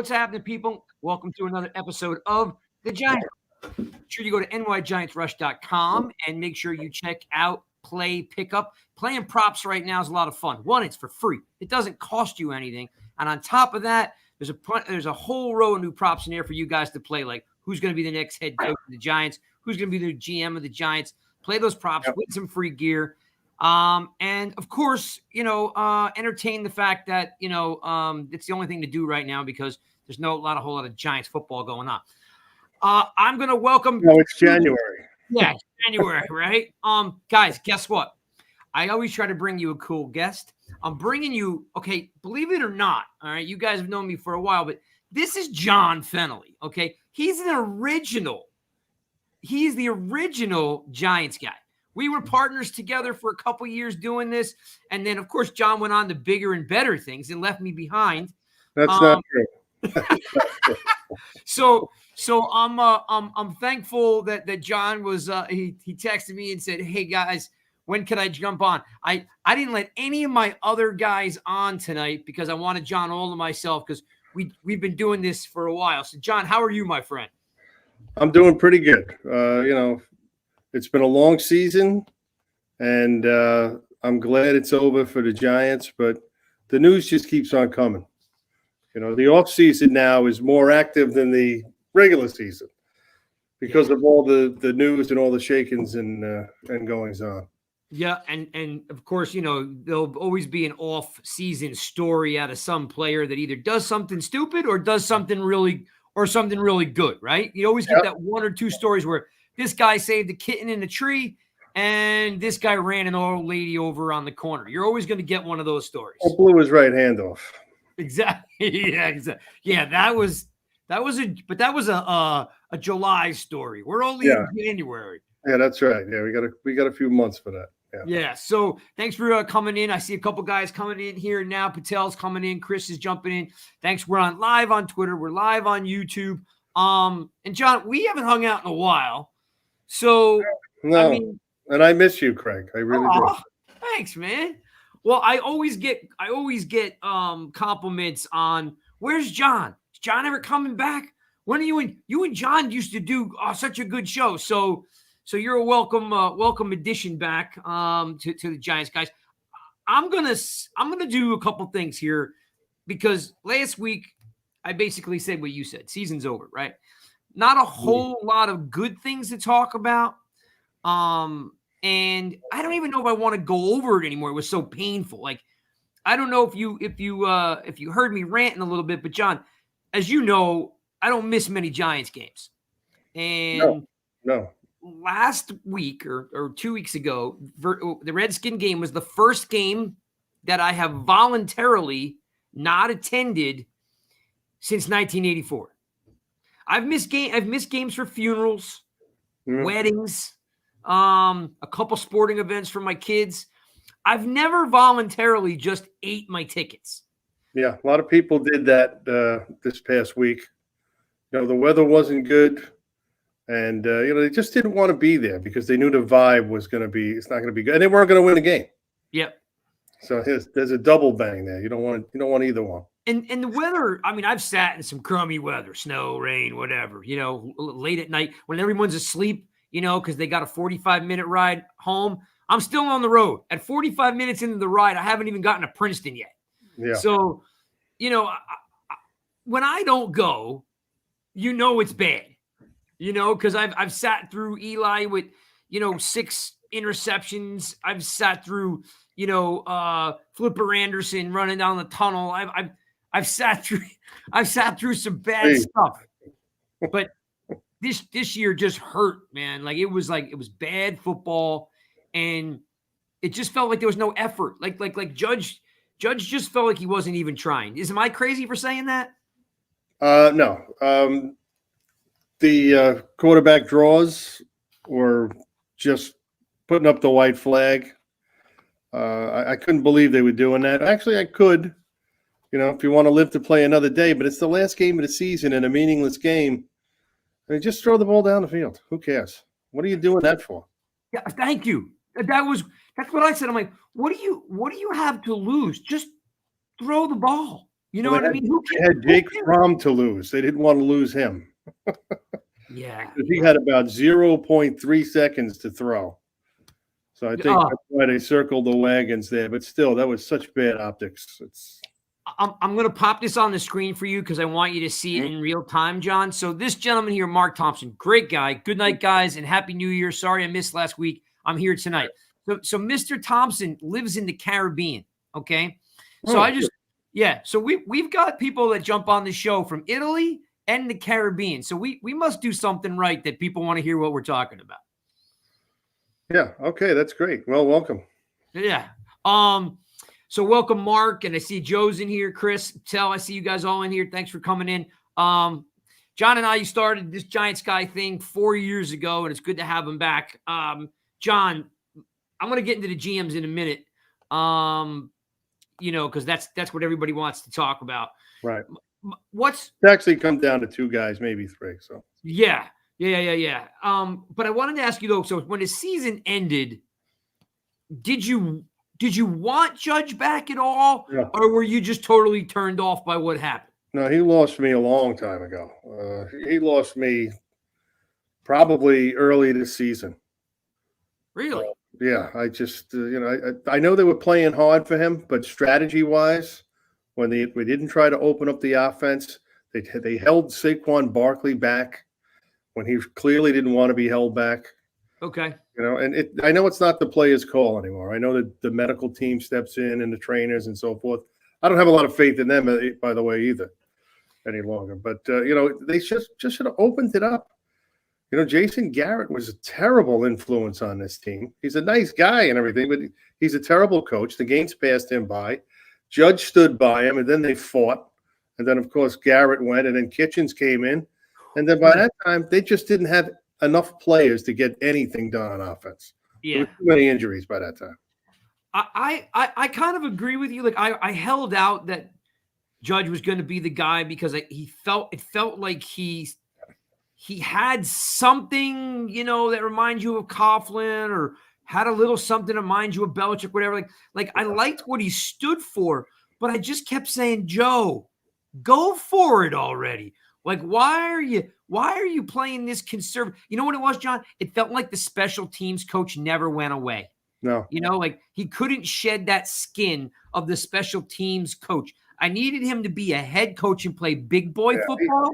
what's happening, people? Welcome to another episode of The Giant. Make sure you go to nygiantsrush.com and make sure you check out Play Pickup. Playing props right now is a lot of fun. One, it's for free. It doesn't cost you anything. And on top of that, there's a whole row of new props in there for you guys to play, like who's going to be the next head coach of the Giants, who's going to be the GM of the Giants. Play those props, win some free gear. And of course, entertain the fact that, it's the only thing to do right now because there's a whole lot of Giants football going on. I'm going to welcome. No, it's January. Yeah, it's January, right? Guys, guess what? I always try to bring you a cool guest. I'm bringing you, okay, believe it or not, all right, you guys have known me for a while, but this is John Fennelly, okay? He's the original Giants guy. We were partners together for a couple years doing this, and then, of course, John went on to bigger and better things and left me behind. That's not true. So I'm thankful that John was he texted me and said, "Hey guys, when can I jump on?" I didn't let any of my other guys on tonight because I wanted John all to myself because we've been doing this for a while. So John, how are you, my friend? I'm doing pretty good. It's been a long season, and I'm glad it's over for the Giants, but the news just keeps on coming. The off season now is more active than the regular season because of all the news and all the shakings and goings on. Yeah, and of course, there'll always be an off-season story out of some player that either does something stupid or does something really good, right? You always get that one or two stories where this guy saved a kitten in a tree and this guy ran an old lady over on the corner. You're always going to get one of those stories. Or blew his right hand off. Exactly. Yeah, exactly. Yeah, that was a July story. We're only in January. Yeah, that's right. Yeah, we got a few months for that. Yeah. So thanks for coming in. I see a couple guys coming in here now. Patel's coming in. Chris is jumping in. Thanks. We're live on Twitter. We're live on YouTube. And John, we haven't hung out in a while. So no, and I miss you, Craig. I really do. Thanks, man. Well, I always get compliments on where's John? Is John ever coming back? When are you and John used to do such a good show. So you're a welcome addition back to the Giants, guys. I'm gonna do a couple things here because last week I basically said what you said. Season's over, right? Not a whole lot of good things to talk about. And I don't even know if I want to go over it anymore. It was so painful. Like, I don't know if you heard me ranting a little bit, but John, as you know, I don't miss many Giants games. And no. Last week or 2 weeks ago, the Redskin game was the first game that I have voluntarily not attended since 1984. I've missed games for funerals, weddings, a couple sporting events for my kids. I've never voluntarily just ate my tickets. Yeah, a lot of people did that this past week. The weather wasn't good, and they just didn't want to be there because they knew the vibe was going to be. It's not going to be good, and they weren't going to win the game. Yep. So there's a double bang there. You don't want either one. And the weather, I mean, I've sat in some crummy weather, snow, rain, whatever, late at night when everyone's asleep, because they got a 45-minute ride home. I'm still on the road. At 45 minutes into the ride, I haven't even gotten to Princeton yet. Yeah. So, when I don't go, it's bad, because I've sat through Eli with, 6 interceptions. I've sat through, Flipper Anderson running down the tunnel. I've sat through some bad stuff, but this year just hurt, man. Like it was bad football, and it just felt like there was no effort. Like Judge just felt like he wasn't even trying. Am I crazy for saying that? No. The quarterback draws were just putting up the white flag. I couldn't believe they were doing that. Actually, I could. If you want to live to play another day, but it's the last game of the season and a meaningless game. I mean, just throw the ball down the field. Who cares? What are you doing that for? Yeah, thank you. That's what I said. I'm like, what do you have to lose? Just throw the ball. You know Well, what I mean? Who they had who Jake cares? Fromm to lose. They didn't want to lose him. Yeah. He had about 0.3 seconds to throw. So I think Oh, that's why they circled the wagons there. But still, that was such bad optics. I'm going to pop this on the screen for you because I want you to see it in real time, John. So this gentleman here, Mark Thompson, great guy. Good night, guys, and Happy New Year. Sorry I missed last week. I'm here tonight. So Mr. Thompson lives in the Caribbean, okay? So so we've got people that jump on the show from Italy and the Caribbean. So we must do something right that people want to hear what we're talking about. Yeah. Okay. That's great. Well, welcome. Yeah. So welcome, Mark, and I see Joe's in here. Chris, I see you guys all in here. Thanks for coming in. John and I started this Giant Sky thing 4 years ago, and it's good to have him back. John, I'm going to get into the GMs in a minute, because that's what everybody wants to talk about. Right. It's actually come down to 2 guys, maybe 3. So yeah. But I wanted to ask you though. So when the season ended, did you want Judge back at all, or were you just totally turned off by what happened? No, he lost me a long time ago. He lost me probably early this season. Really? Yeah, I just I know they were playing hard for him, but strategy-wise, when we didn't try to open up the offense, they held Saquon Barkley back when he clearly didn't want to be held back. Okay. And I know it's not the player's call anymore. I know that the medical team steps in and the trainers and so forth. I don't have a lot of faith in them, by the way, either any longer. But, they just should have opened it up. Jason Garrett was a terrible influence on this team. He's a nice guy and everything, but he's a terrible coach. The games passed him by. Judge stood by him, and then they fought. And then, of course, Garrett went, and then Kitchens came in. And then by that time, they just didn't have enough players to get anything done on offense. Yeah. There were too many injuries by that time. I kind of agree with you. Like I held out that Judge was going to be the guy because it felt like he had something, that reminds you of Coughlin, or had a little something that reminds you of Belichick, whatever. Like I liked what he stood for, but I just kept saying, Joe, go for it already. Like, why are you playing this conservative? You know what it was, John? It felt like the special teams coach never went away. No. Like he couldn't shed that skin of the special teams coach. I needed him to be a head coach and play big boy football.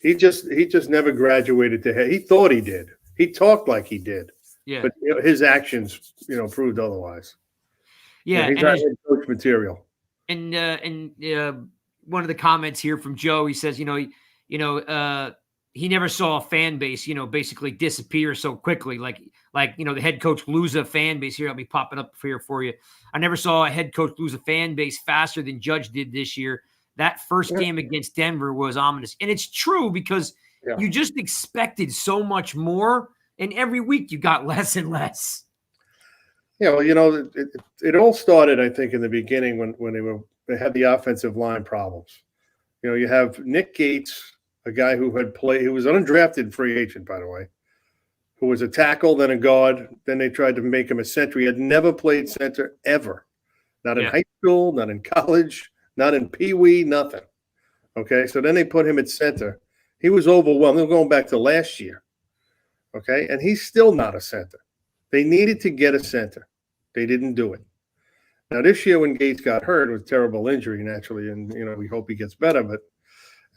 He just never graduated to head. He thought he did. He talked like he did. Yeah. But his actions, proved otherwise. Yeah. He's not head coach material. And one of the comments here from Joe, he says, he never saw a fan base, basically disappear so quickly. Like, the head coach lose a fan base. Here, I'll be popping up here for you. I never saw a head coach lose a fan base faster than Judge did this year. That first game against Denver was ominous. And it's true because you just expected so much more. And every week you got less and less. Yeah, well, it all started, I think, in the beginning when they had the offensive line problems. You have Nick Gates, a guy who was an undrafted free agent, by the way, who was a tackle, then a guard. Then they tried to make him a center. He had never played center ever. Not in high school, not in college, not in Pee-wee, nothing. Okay, so then they put him at center. He was overwhelmed. They're going back to last year. Okay, and he's still not a center. They needed to get a center. They didn't do it. Now, this year when Gates got hurt, it was a terrible injury, naturally, and, we hope he gets better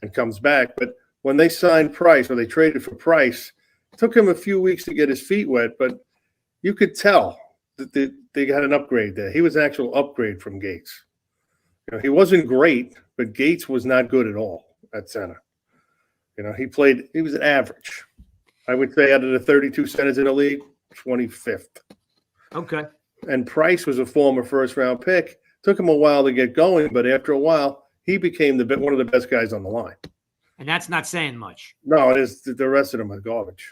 and comes back. But when they signed Price, or they traded for Price, it took him a few weeks to get his feet wet, but you could tell that they got an upgrade there. He was an actual upgrade from Gates. He wasn't great, but Gates was not good at all at center. He was an average. I would say out of the 32 centers in the league, 25th. Okay. And Price was a former first-round pick. Took him a while to get going, but after a while, he became one of the best guys on the line. And that's not saying much. No, it is. The rest of them are garbage.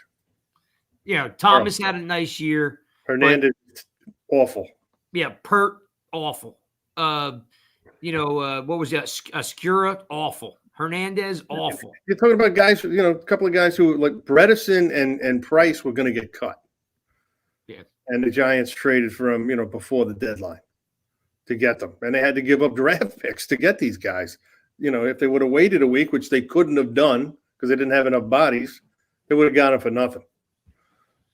Thomas had a nice year. Hernandez, awful. Yeah, Pert, awful. What was that? Skura, awful. Hernandez, awful. You're talking about guys, a couple of guys who, like Bredesen and Price, were going to get cut. Yeah. And the Giants traded for him, before the deadline. to get them, and they had to give up draft picks to get these guys. If they would have waited a week, which they couldn't have done because they didn't have enough bodies, they would have got them for nothing.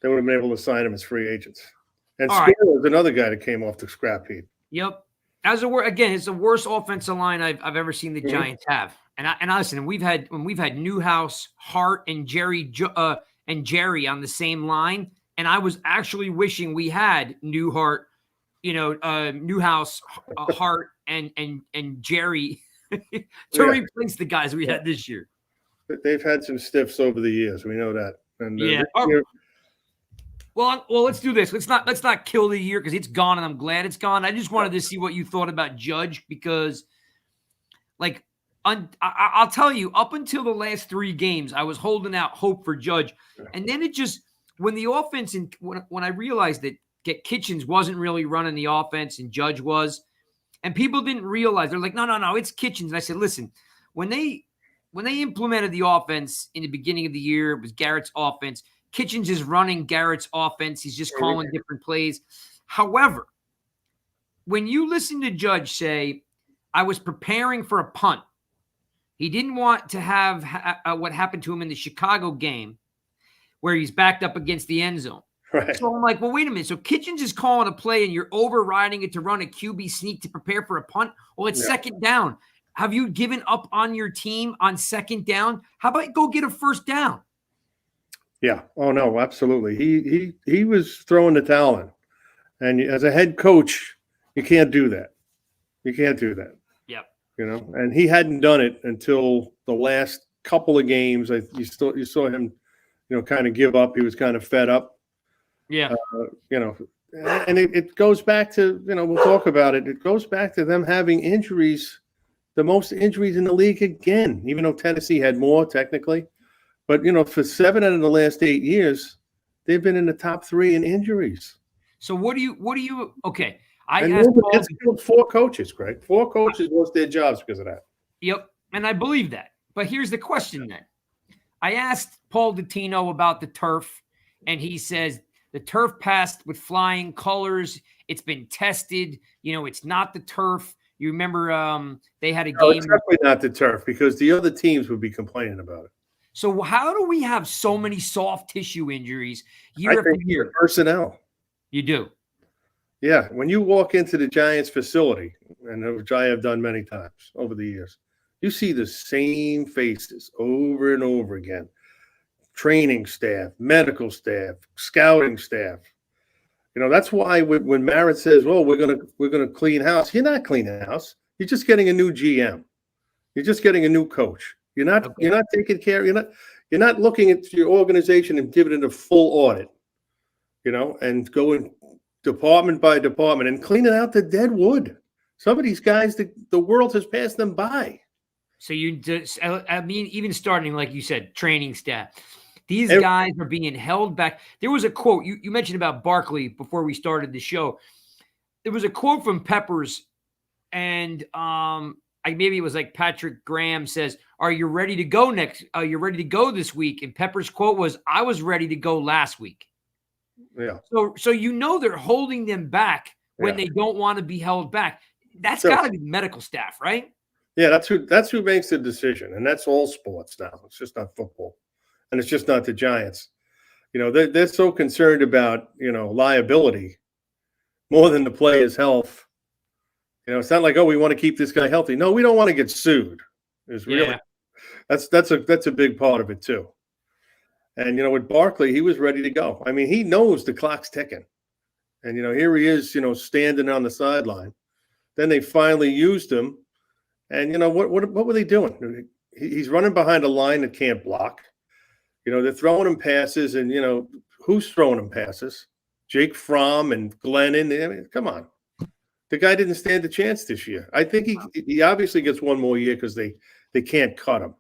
They would have been able to sign them as free agents. And Scaler was another guy that came off the scrap heap. Yep. Again, it's the worst offensive line I've ever seen the Giants have. And listen, we've had Newhouse, Hart, and Jerry on the same line, and I was actually wishing we had Newhouse, Hart, and Jerry to replace the guys we had this year. They've had some stiffs over the years. We know that. And Well, let's do this. Let's not kill the year because it's gone, and I'm glad it's gone. I just wanted to see what you thought about Judge because, I'll tell you, up until the last 3 games, I was holding out hope for Judge, and then it just when the offense and when I realized that Kitchens wasn't really running the offense and Judge was, and people didn't realize, they're like, no, it's Kitchens. And I said, listen, when they implemented the offense in the beginning of the year, it was Garrett's offense. Kitchens is running Garrett's offense. He's just calling different plays. However, when you listen to Judge say, I was preparing for a punt, he didn't want to have what happened to him in the Chicago game where he's backed up against the end zone. Right. So I'm like, well, wait a minute. So Kitchens is calling a play and you're overriding it to run a QB sneak to prepare for a punt? Well, it's second down. Have you given up on your team on second down? How about you go get a first down? Yeah. Oh, no, absolutely. He was throwing the towel in. And as a head coach, you can't do that. You can't do that. Yep. And he hadn't done it until the last couple of games. You saw him, kind of give up. He was kind of fed up. Yeah. And it goes back to, we'll talk about it. It goes back to them having injuries, the most injuries in the league again, even though Tennessee had more technically. But, for 7 out of the last 8 years, they've been in the top 3 in injuries. So what do you okay. It's 4 coaches, Greg. 4 coaches lost their jobs because of that. Yep. And I believe that. But here's the question then. I asked Paul Dottino about the turf, and he says the turf passed with flying colors. It's been tested. It's not the turf. You remember they had a game. It's definitely not the turf because the other teams would be complaining about it. So how do we have so many soft tissue injuries year after year? Personnel. You do. Yeah. When you walk into the Giants facility, and which I have done many times over the years, you see the same faces over and over again. Training staff, medical staff, scouting staff. That's why when Merritt says, "Well, we're gonna clean house," you're not cleaning house. You're just getting a new GM. You're just getting a new coach. You're not taking care. You're not looking at your organization and giving it a full audit. And going department by department and cleaning out the dead wood. Some of these guys, the world has passed them by. So even starting, like you said, training staff. These guys are being held back. There was a quote you mentioned about Barkley before we started the show. There was a quote from Peppers, and maybe it was like Patrick Graham says, "Are you ready to go next? Are you ready to go this week?" And Peppers' quote was, "I was ready to go last week." Yeah. So they're holding them back when they don't want to be held back. That's got to be medical staff, right? Yeah, that's who makes the decision, and that's all sports now. It's just not football. And it's just not the Giants. They're so concerned about, liability more than the player's health. It's not like, we want to keep this guy healthy. No, we don't want to get sued. That's a big part of it too. And, with Barkley, he was ready to go. I mean, he knows the clock's ticking. And, here he is, standing on the sideline. Then they finally used him. And, what were they doing? He's running behind a line that can't block. They're throwing him passes, and, who's throwing him passes? Jake Fromm and Glennon. I mean, come on. The guy didn't stand a chance this year. I think he obviously gets one more year because they can't cut him.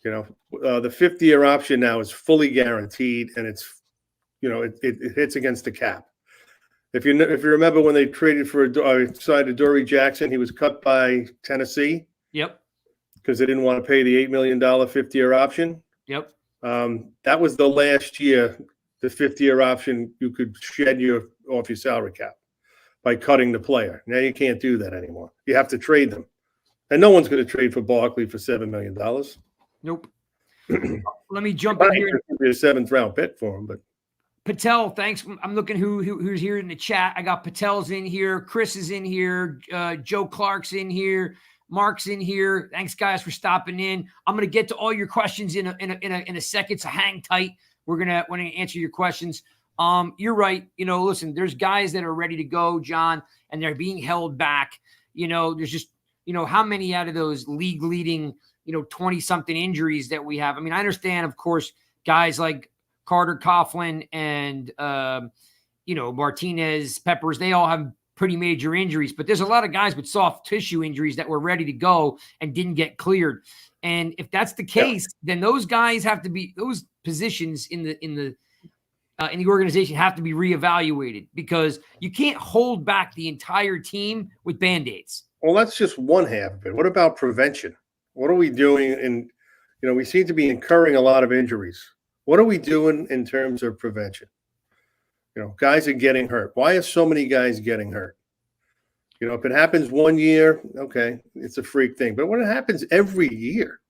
The 5th-year option now is fully guaranteed, and it's, it hits against the cap. If you remember when they traded for signed Adoree Jackson, he was cut by Tennessee. Yep. Because they didn't want to pay the $8 million 5th-year option. Yep. That was the last year, the 5th-year option, you could shed off your salary cap. by cutting the player. Now you can't do that anymore. You have to trade them. And no one's going to trade for Barkley for $7 million. Nope. Let me jump in here. Be a 7th-round pick for him, but Patel, thanks. I'm looking who's here in the chat. I got Patel's in here. Chris is in here. Joe Clark's in here. Mark's in here. Thanks, guys, for stopping in. I'm going to get to all your questions in a second, so hang tight. We're going to answer your questions. You're right. Listen, there's guys that are ready to go, John, and they're being held back. There's just, how many out of those league-leading, 20-something injuries that we have? I mean, I understand, of course, guys like Carter Coughlin and, Martinez, Peppers, they all have pretty major injuries, but there's a lot of guys with soft tissue injuries that were ready to go and didn't get cleared. And if that's the case, then those guys have to be, those positions in the organization have to be reevaluated, because you can't hold back the entire team with Band-Aids. Well, that's just one half of it. What about prevention? What are we doing? We seem to be incurring a lot of injuries. What are we doing in terms of prevention? Guys are getting hurt. Why are so many guys getting hurt? If it happens one year, okay, it's a freak thing. But when it happens every year,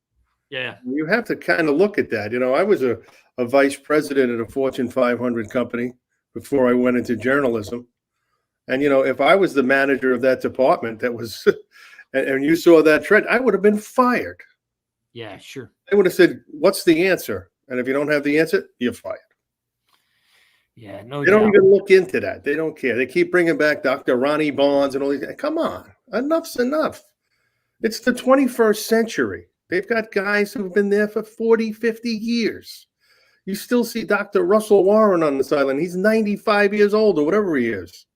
you have to kind of look at that. I was a vice president at a Fortune 500 company before I went into journalism. And, if I was the manager of that department that was and you saw that trend, I would have been fired. Yeah, sure. They would have said, what's the answer? And if you don't have the answer, you're fired. Yeah, no, they don't even look into that. They don't care. They keep bringing back Dr. Ronnie Barnes and all these. Come on, enough's enough. It's the 21st century. They've got guys who've been there for 40, 50 years. You still see Dr. Russell Warren on the sideline. He's 95 years old or whatever he is.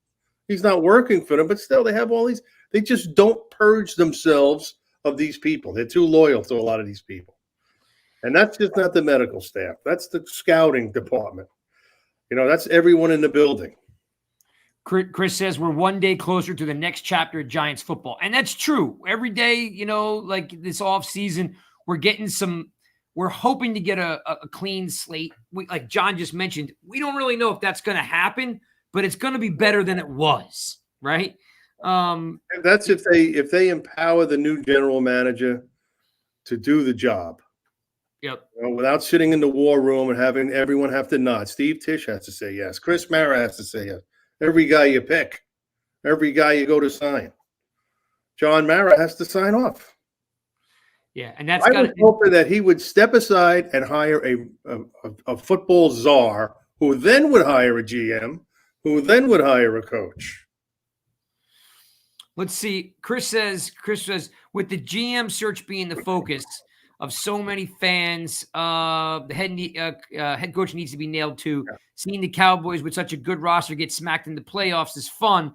He's not working for them, but still they have all these. They just don't purge themselves of these people. They're too loyal to a lot of these people. And that's just not the medical staff. That's the scouting department. That's everyone in the building. Chris says we're one day closer to the next chapter of Giants football. And that's true. Every day, like this off season, we're hoping to get a clean slate. Like John just mentioned, we don't really know if that's going to happen, but it's going to be better than it was. Right. That's if they empower the new general manager to do the job. Yep. Without sitting in the war room and having everyone have to nod. Steve Tisch has to say yes. Chris Mara has to say yes. Every guy you pick, every guy you go to sign. John Mara has to sign off. Yeah, and that's. I was hoping that he would step aside and hire a football czar, who then would hire a GM, who then would hire a coach. Let's see. Chris says, with the GM search being the focus of so many fans, the head coach needs to be nailed too. Yeah. Seeing the Cowboys with such a good roster get smacked in the playoffs is fun,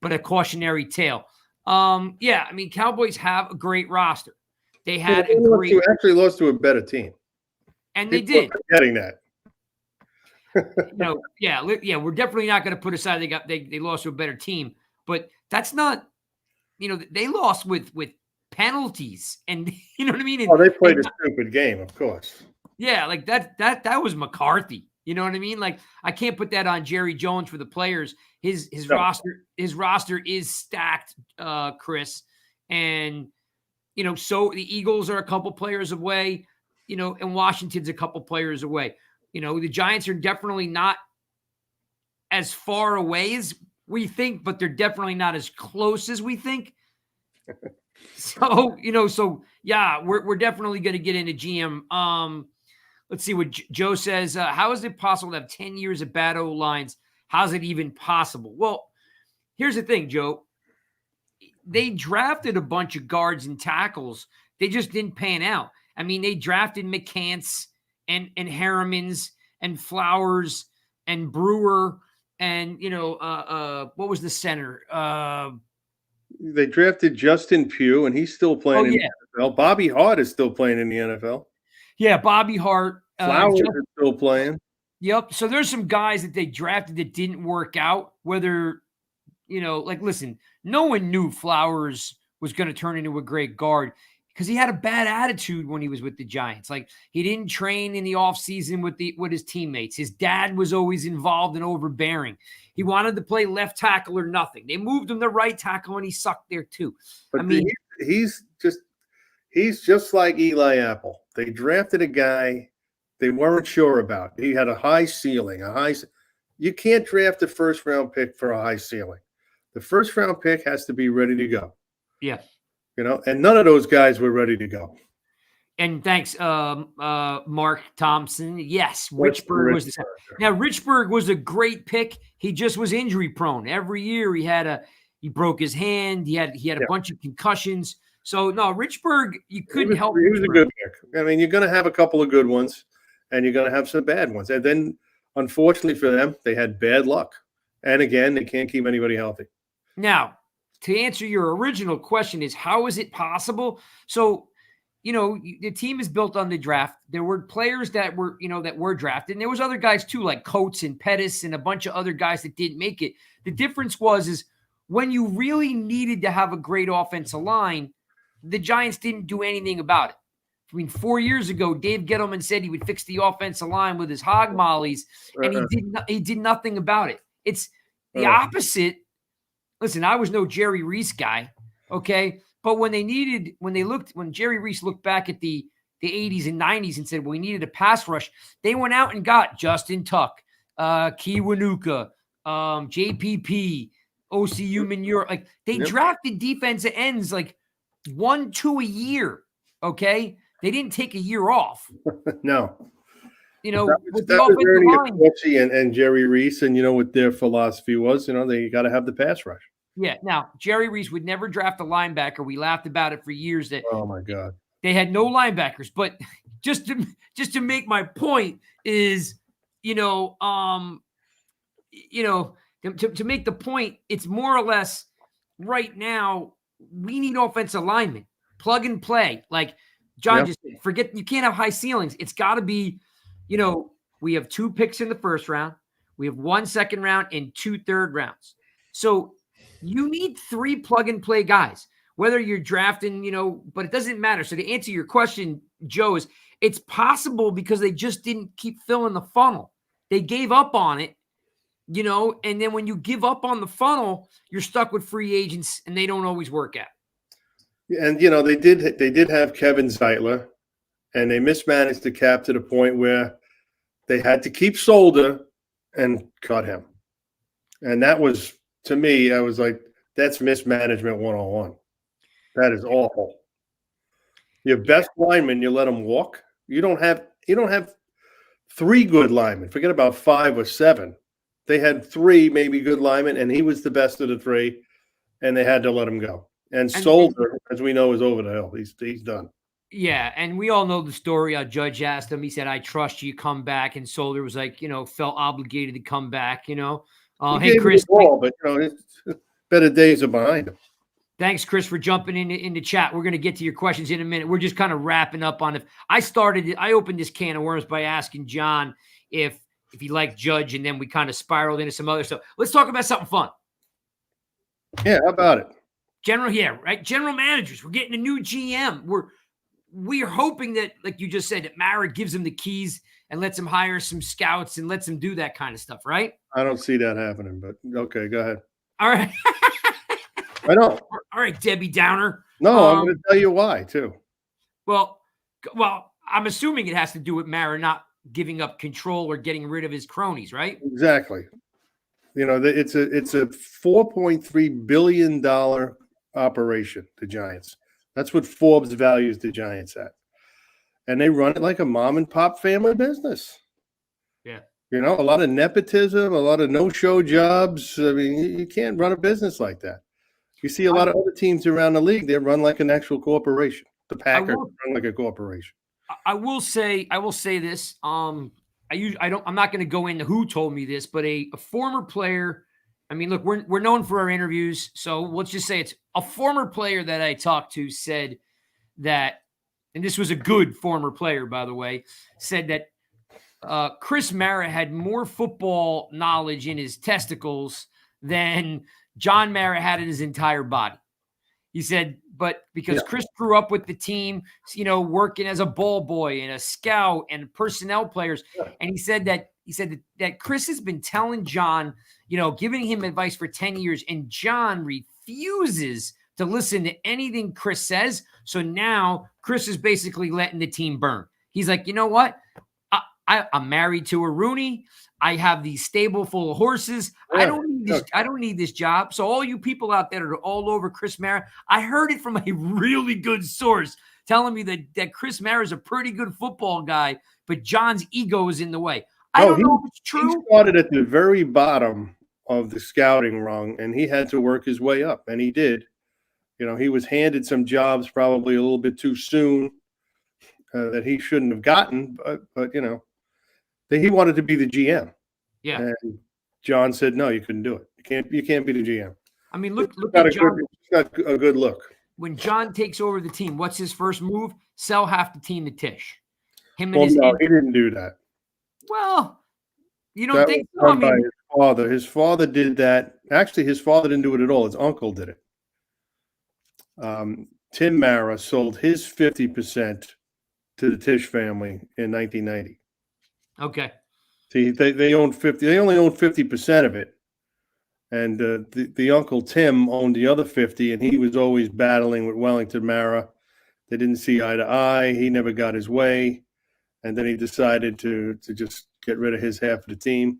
but a cautionary tale. Cowboys have a great roster. They had actually lost to a better team, and they did. Getting that. We're definitely not going to put aside they lost to a better team, but that's not. They lost with penalties, and you know what I mean. They played a stupid game, of course. Yeah, like that was McCarthy. You know what I mean? Like I can't put that on Jerry Jones for the players. His roster is stacked, Chris, and so the Eagles are a couple players away, and Washington's a couple players away. The Giants are definitely not as far away as we think, but they're definitely not as close as we think. So, we're definitely going to get into GM. Let's see what Joe says. How is it possible to have 10 years of bad O-lines? How's it even possible? Well, here's the thing, Joe. They drafted a bunch of guards and tackles. They just didn't pan out. I mean, they drafted McCants and Harrimans and Flowers and Brewer and, what was the center? They drafted Justin Pugh, and he's still playing in the NFL. Bobby Hart is still playing in the NFL. Yeah, Bobby Hart. Flowers is still playing. Yep. So there's some guys that they drafted that didn't work out. Whether, listen, no one knew Flowers was going to turn into a great guard. because he had a bad attitude when he was with the Giants. Like, he didn't train in the offseason with his teammates. His dad was always involved and overbearing. He wanted to play left tackle or nothing. They moved him to right tackle, and he sucked there too. But he's just like Eli Apple. They drafted a guy they weren't sure about. He had a high ceiling, you can't draft a first-round pick for a high ceiling. The first-round pick has to be ready to go. Yeah. And none of those guys were ready to go. And thanks, Mark Thompson. Yes, Richburg was the same. Now, Richburg was a great pick. He just was injury prone. Every year he broke his hand. He had a bunch of concussions. So no, Richburg, you couldn't help. He was a good pick. I mean, you're going to have a couple of good ones, and you're going to have some bad ones. And then, unfortunately for them, they had bad luck. And again, they can't keep anybody healthy. Now, to answer your original question is, how is it possible? So, the team is built on the draft. There were players that were drafted. And there was other guys too, like Coates and Pettis and a bunch of other guys that didn't make it. The difference is when you really needed to have a great offensive line, the Giants didn't do anything about it. I mean, 4 years ago, Dave Gettleman said he would fix the offensive line with his hog mollies, and he did nothing about it. It's the opposite. Listen, I was no Jerry Reese guy, okay? But when Jerry Reese looked back at the 80s and 90s and said, well, we needed a pass rush, they went out and got Justin Tuck, Kiwanuka, JPP, OCU Manure. Like, they drafted defensive ends like 1-2 a year, okay? They didn't take a year off. No. With that was Ernie and Jerry Reese, and what their philosophy was, they got to have the pass rush. Yeah. Now, Jerry Reese would never draft a linebacker. We laughed about it for years that oh my God, they had no linebackers. But just to make my point is, to make the point, it's more or less right now we need offensive linemen, plug and play. Like John just said, forget, you can't have high ceilings. It's got to be, we have 2 picks in the first round. We have 1 second round and 2 third rounds. So you need 3 plug and play guys, whether you're drafting, but it doesn't matter. So to answer your question, Joe, is it's possible because they just didn't keep filling the funnel. They gave up on it, and then when you give up on the funnel, you're stuck with free agents and they don't always work out. And, they did have Kevin Zeitler, and they mismanaged the cap to the point where they had to keep Solder and cut him. And that was, to me, I was like, that's mismanagement 101. That is awful. Your best lineman, you let him walk. You don't have 3 good linemen. Forget about 5 or 7. They had 3 maybe good linemen, and he was the best of the 3, and they had to let him go. And Solder, as we know, is over the hill. He's done. Yeah, and we all know the story. A judge asked him, he said, I trust you, come back. And Solder was like, felt obligated to come back, Hey, Chris. But, better days are behind him. Thanks, Chris, for jumping in the chat. We're going to get to your questions in a minute. We're just kind of wrapping up on it. I opened this can of worms by asking John if he liked Judge, and then we kind of spiraled into some other stuff. Let's talk about something fun. Yeah, how about it? General managers. We're getting a new GM. We're hoping that, like you just said, that Mara gives him the keys and lets him hire some scouts and lets him do that kind of stuff, right? I don't see that happening, but okay, go ahead. All right. I don't. All right, Debbie Downer. No, I'm going to tell you why, too. Well, I'm assuming it has to do with Mara not giving up control or getting rid of his cronies, right? Exactly. It's a $4.3 billion operation, the Giants. That's what Forbes values the Giants at. And they run it like a mom and pop family business. Yeah. A lot of nepotism, a lot of no-show jobs. I mean, you can't run a business like that. You see a lot of other teams around the league, they run like an actual corporation. The Packers run like a corporation. I will say this. I'm not going to go into who told me this, but a former player. I mean, look, we're known for our interviews, so let's just say it's a former player that I talked to said that, and this was a good former player, by the way, said that Chris Mara had more football knowledge in his testicles than John Mara had in his entire body. He said, but because Chris grew up with the team, working as a ball boy and a scout and personnel players. And he said that Chris has been telling John, giving him advice for 10 years, and John refuses to listen to anything Chris says. So now Chris is basically letting the team burn. He's like, you know what? I'm married to a Rooney. I have the stable full of horses. I don't need this job. So all you people out there that are all over Chris Mara, I heard it from a really good source telling me that Chris Mara is a pretty good football guy, but John's ego is in the way. I don't know if it's true. He started at the very bottom of the scouting rung, and he had to work his way up, and he did. He was handed some jobs probably a little bit too soon that he shouldn't have gotten, but he wanted to be the GM. Yeah. And John said, no, you couldn't do it. You can't be the GM. I mean, look at John. It's not a good look. When John takes over the team, what's his first move? Sell half the team to Tish. He didn't do that. Well, you don't think so? I mean, his father. His father did that. Actually, his father didn't do it at all. His uncle did it. Tim Mara sold his 50% to the Tish family in 1990. Okay. See, they owned 50. They only owned 50% of it, and the uncle Tim owned the other 50, and he was always battling with Wellington Mara. They didn't see eye to eye. He never got his way, and then he decided to just get rid of his half of the team.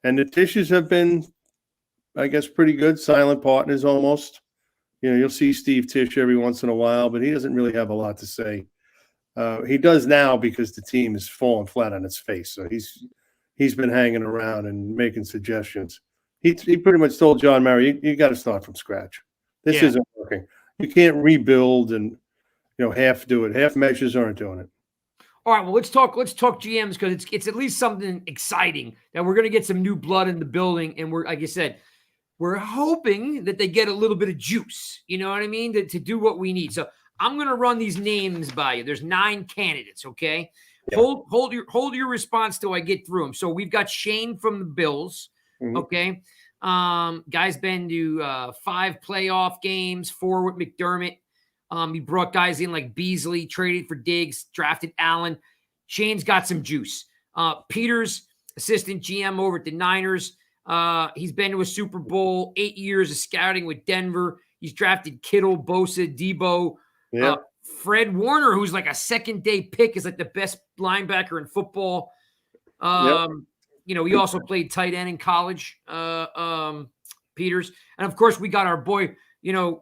And the Tishes have been, I guess, pretty good, silent partners almost. You'll see Steve Tish every once in a while, but he doesn't really have a lot to say. He does now because the team is falling flat on its face. So he's been hanging around and making suggestions. He pretty much told John Mara, you got to start from scratch. This isn't working. You can't rebuild and half do it. Half measures aren't doing it. All right, well, let's talk GMs, because it's at least something exciting that we're going to get some new blood in the building, and we're, like you said, we're hoping that they get a little bit of juice. You know what I mean? To do what we need. So I'm going to run these names by you. There's 9 candidates. Okay. Yeah. Hold your response till I get through them. So we've got Shane from the Bills. Mm-hmm. Okay. Guy's been to 5 playoff games, 4 with McDermott. He brought guys in like Beasley, traded for Diggs, drafted Allen. Shane's got some juice. Peters, assistant GM over at the Niners. He's been to a Super Bowl, 8 years of scouting with Denver. He's drafted Kittle, Bosa, Debo. Yeah. Fred Warner, who's like a second-day pick, is like the best linebacker in football. He also played tight end in college, Peters. And, of course, we got our boy,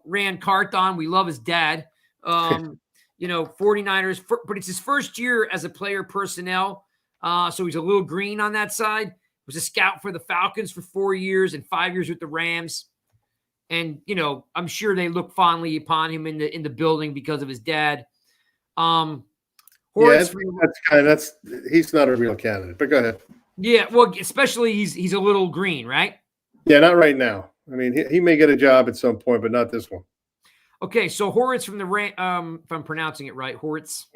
Rand Carthon. We love his dad. 49ers, but it's his first year as a player personnel, so he's a little green on that side. Was a scout for the Falcons for 4 years and 5 years with the Rams. And, I'm sure they look fondly upon him in the building because of his dad. Horace, he's not a real candidate, but go ahead. Yeah, well, especially he's a little green, right? Yeah, not right now. I mean, he may get a job at some point, but not this one. Okay, so Horace from the if I'm pronouncing it right, Ortiz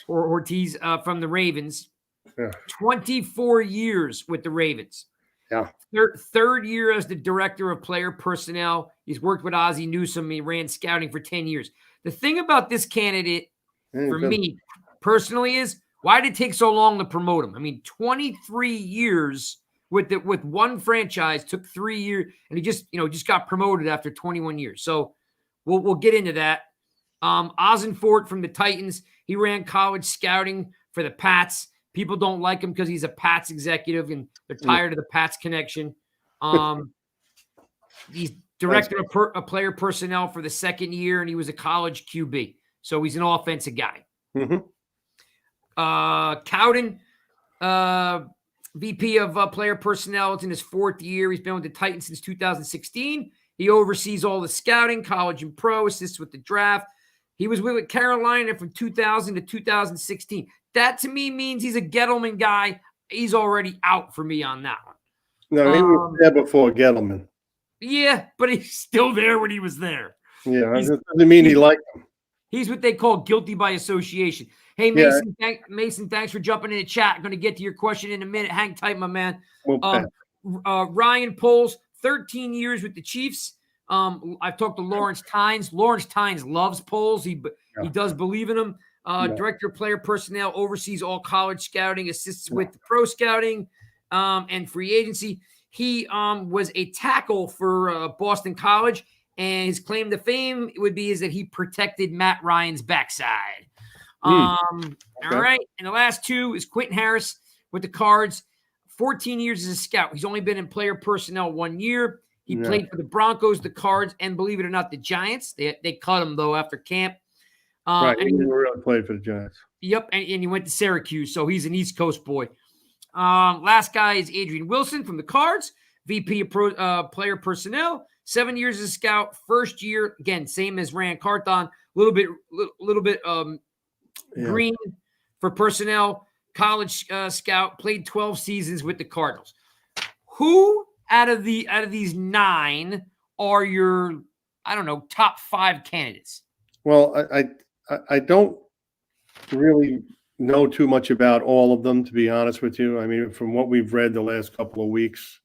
from the Ravens. Yeah. 24 years with the Ravens. Yeah. Third year as the director of player personnel. He's worked with Ozzie Newsome. He ran scouting for 10 years. The thing about this candidate for me personally is, why did it take so long to promote him? I mean, 23 years with one franchise, took 3 years, and he just got promoted after 21 years. So we'll get into that. Ozenfort from the Titans. He ran college scouting for the Pats. People don't like him because he's a Pats executive and they're tired of the Pats connection. He's director of player personnel for the second year, and he was a college QB. So he's an offensive guy. Mm-hmm. Cowden, VP of player personnel. It's in his 4th year. He's been with the Titans since 2016. He oversees all the scouting, college and pro, assists with the draft. He was with Carolina from 2000 to 2016. That to me means he's a Gettleman guy. He's already out for me on that one. No, he was there before Gettleman. Yeah, but he's still there when he was there. Yeah, that doesn't mean he liked him. He's what they call guilty by association. Hey, Mason, Mason, thanks for jumping in the chat. I'm going to get to your question in a minute. Hang tight, my man. Ryan Poles, 13 years with the Chiefs. I've talked to Lawrence Tynes. Lawrence Tynes loves Poles. He does believe in him. Director of Player Personnel oversees all college scouting, assists with the pro scouting and free agency. He was a tackle for Boston College, and his claim to fame would be is that he protected Matt Ryan's backside. All right. And the last two is Quentin Harris with the Cards. 14 years as a scout. He's only been in player personnel 1 year. He played for the Broncos, the Cards, and believe it or not, the Giants. They cut him, though, after camp. Right. And he really played for the Giants. Yep. And he went to Syracuse, so he's an East Coast boy. Last guy is Adrian Wilson from the Cards, VP of player personnel. 7 years as a scout. First year, again, same as Rand Carthon. Little bit green for personnel. College scout, played 12 seasons with the Cardinals. Who out of these 9 are your, I don't know, top 5 candidates? Well, I don't really know too much about all of them, to be honest with you. I mean, from what we've read the last couple of weeks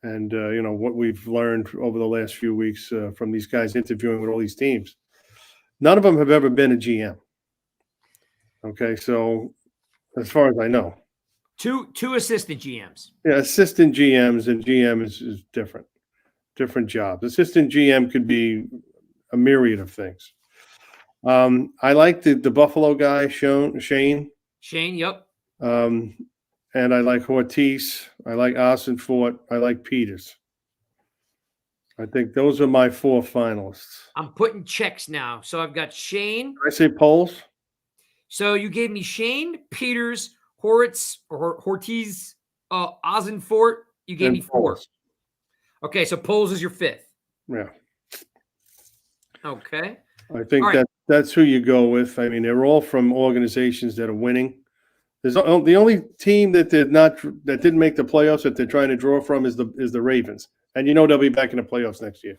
and, what we've learned over the last few weeks from these guys interviewing with all these teams, none of them have ever been a GM. Okay, so as far as I know. Two assistant GMs. Yeah, assistant GMs and GM is different jobs. Assistant GM could be a myriad of things. I like the Buffalo guy, Shane. Shane, yep. And I like Ortiz. I like Ossenfort. I like Peters. I think those are my 4 finalists. I'm putting checks now. So I've got Shane. Did I say polls? So you gave me Shane, Peters, Ortiz, Ossenfort. You gave me 4. Okay, so Poles is your 5th. Yeah. Okay. I think that's who you go with. I mean, they're all from organizations that are winning. The only team that didn't make the playoffs that they're trying to draw from is the Ravens, and they'll be back in the playoffs next year,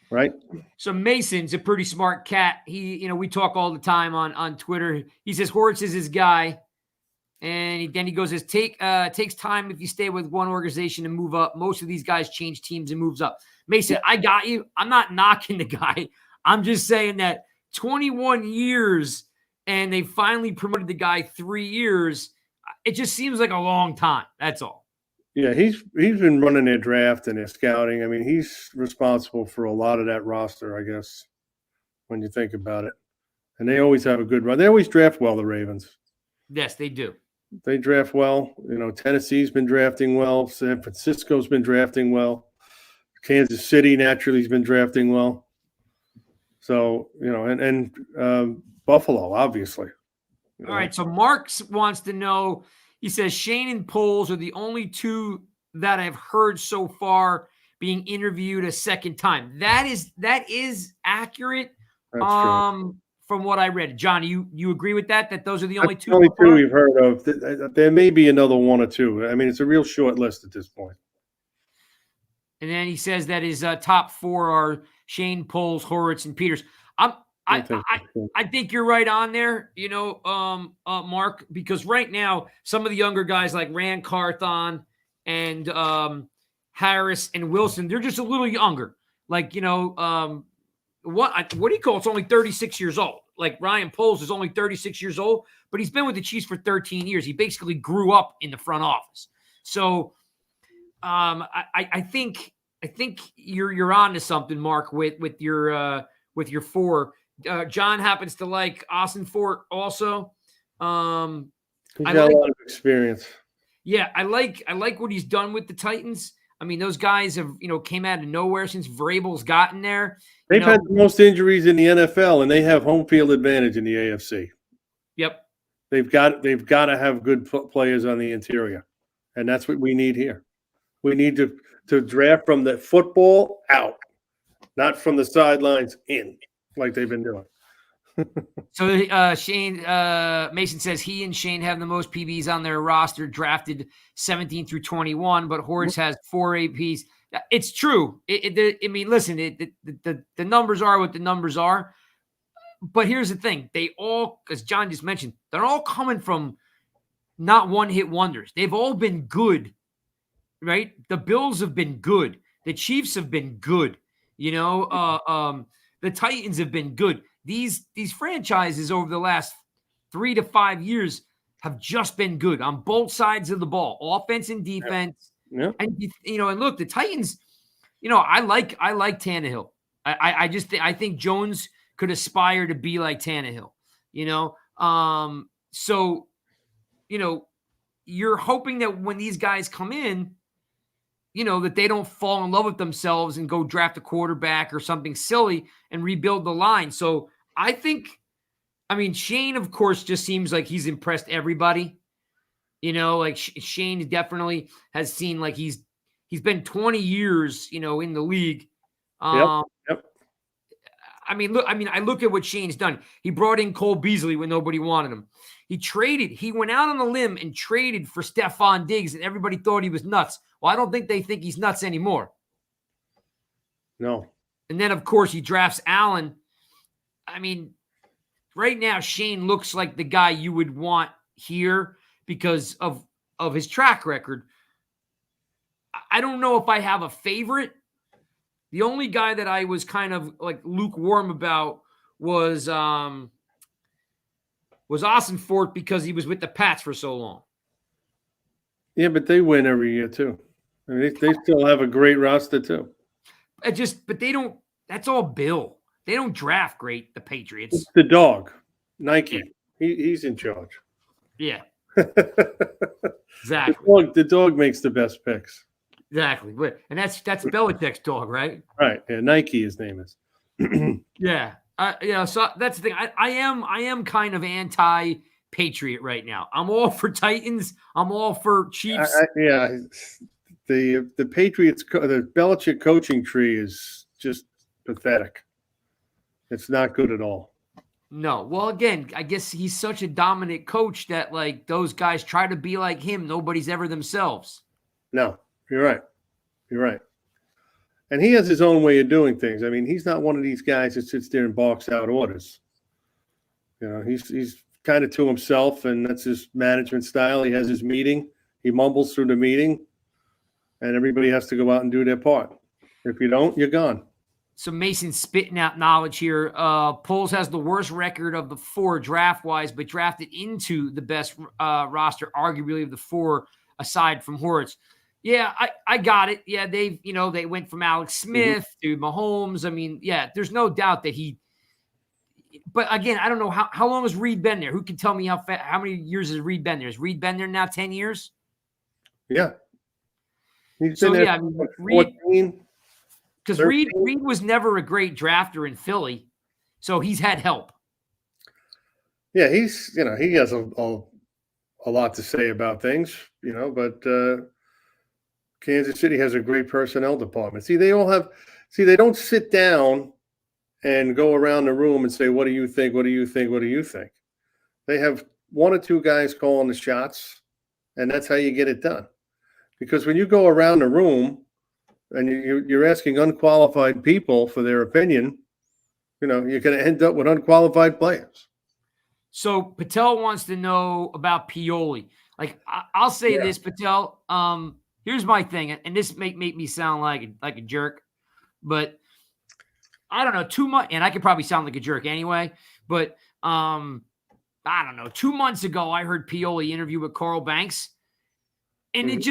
right? So Mason's a pretty smart cat. He, we talk all the time on Twitter. He says Hortz is his guy, and then he goes, "It takes time if you stay with one organization to move up. Most of these guys change teams and moves up." Mason, I got you. I'm not knocking the guy. I'm just saying that 21 years and they finally promoted the guy 3 years. It just seems like a long time. That's all. Yeah, he's been running their draft and their scouting. I mean, he's responsible for a lot of that roster, I guess, when you think about it. And they always have a good run. They always draft well, the Ravens. Yes, they do. They draft well. Tennessee's been drafting well. San Francisco's been drafting well. Kansas City naturally has been drafting well. So, and Buffalo, obviously. All right. So Marks wants to know, he says Shane and Poles are the only 2 that I've heard so far being interviewed a second time. That is accurate. That's true. From what I read. John, you agree with that those are the only 2? The only 2 we've heard of. There may be another 1 or 2. I mean, it's a real short list at this point. And then he says that his top 4 are Shane, Poles, Horwitz, and Peters. I think you're right on there, Mark, because right now some of the younger guys like Rand Carthon and Harris and Wilson, they're just a little younger. Like, what do you call it? It's only 36 years old. Like Ryan Poles is only 36 years old, but he's been with the Chiefs for 13 years. He basically grew up in the front office. So I think you're on to something, Mark, with your 4. John happens to like Ossenfort also. He's got a lot of experience. Yeah, I like what he's done with the Titans. I mean, those guys have came out of nowhere since Vrabel's gotten there. They've had the most injuries in the NFL, and they have home field advantage in the AFC. Yep, they've got to have good players on the interior, and that's what we need here. We need to draft from the football out, not from the sidelines in, like they've been doing. So Shane Mason says he and Shane have the most PBs on their roster, drafted 17 through 21, but Hortz has 4 APs. It's true. I mean, listen, the numbers are what the numbers are. But here's the thing. They all, as John just mentioned, they're all coming from not one-hit wonders. They've all been good, right? The Bills have been good. The Chiefs have been good. The Titans have been good. These franchises over the last 3 to 5 years have just been good on both sides of the ball, offense and defense. Yeah. And and look, the Titans. I like Tannehill. I think Jones could aspire to be like Tannehill. So you're hoping that when these guys come in, that they don't fall in love with themselves and go draft a quarterback or something silly and rebuild the line. So I think, Shane, of course, just seems like he's impressed everybody. Like Shane definitely has seen, like he's been 20 years, in the league. Yep. I look at what Shane's done. He brought in Cole Beasley when nobody wanted him. He went out on a limb and traded for Stephon Diggs, and everybody thought he was nuts. Well, I don't think they think he's nuts anymore. No. And then, of course, he drafts Allen. Right now, Shane looks like the guy you would want here because of his track record. I don't know if I have a favorite. The only guy that I was kind of like lukewarm about was Ossenfort because he was with the Pats for so long. Yeah, but they win every year too. They still have a great roster too. But they don't. That's all Bill. They don't draft great, the Patriots. It's the dog, Nike. Yeah. He's in charge. Yeah. Exactly. The dog makes the best picks. Exactly. And that's Belichick's dog, right? Right. Yeah, Nike, his name is. Yeah. So that's the thing. I am kind of anti-Patriot right now. I'm all for Titans. I'm all for Chiefs. The Patriots, the Belichick coaching tree is just pathetic. It's not good at all. No. Well, again, I guess he's such a dominant coach that like those guys try to be like him. Nobody's ever themselves. No, you're right. And he has his own way of doing things. He's not one of these guys that sits there and barks out orders. He's kind of to himself, and that's his management style. He has his meeting. He mumbles through the meeting, and everybody has to go out and do their part. If you don't, you're gone. So Mason's spitting out knowledge here. Poles has the worst record of the four draft-wise, but drafted into the best roster, arguably of the four, aside from Hortz. Yeah, I got it. Yeah, they went from Alex Smith to Mahomes. There's no doubt that but again, I don't know how long has Reed been there? Who can tell me how many years has Reed been there? Has Reed been there now 10 years? Yeah. He's been there 14. Because Reed was never a great drafter in Philly, so he's had help. Yeah, he has a lot to say about things, but Kansas City has a great personnel department. They don't sit down and go around the room and say, what do you think? What do you think? What do you think? They have one or two guys calling the shots, and that's how you get it done. Because when you go around the room and you're asking unqualified people for their opinion, you're going to end up with unqualified players. So Patel wants to know about Pioli. Like, I'll say this, Patel. Here's my thing, and this make me sound like a jerk, but I don't know, 2 months, and I could probably sound like a jerk anyway, but I don't know. 2 months ago, I heard Pioli interview with Carl Banks, and it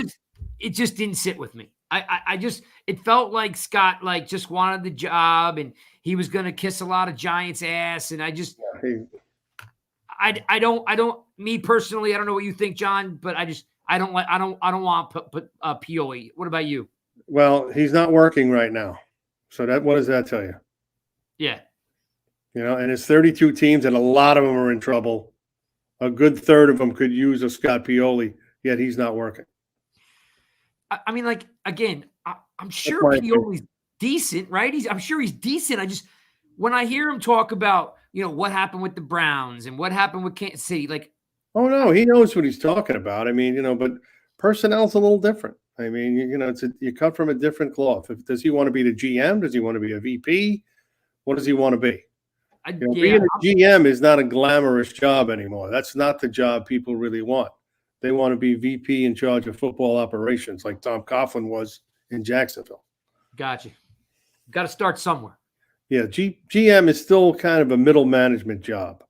just didn't sit with me. It felt like Scott just wanted the job, and he was going to kiss a lot of Giants' ass, and I don't. Me personally, I don't know what you think, John, but I don't want Pioli. What about you? Well, he's not working right now, so what does that tell you? Yeah, and it's 32 teams, and a lot of them are in trouble. A good third of them could use a Scott Pioli, yet he's not working. Again, I'm sure Pioli's decent, right? I'm sure he's decent. When I hear him talk about, what happened with the Browns and what happened with Kansas City, oh no, he knows what he's talking about. But personnel's a little different. You cut from a different cloth. Does he want to be the GM? Does he want to be a VP? What does he want to be? Being a GM is not a glamorous job anymore. That's not the job people really want. They want to be VP in charge of football operations like Tom Coughlin was in Jacksonville. Gotcha. Got to start somewhere. Yeah, GM is still kind of a middle management job.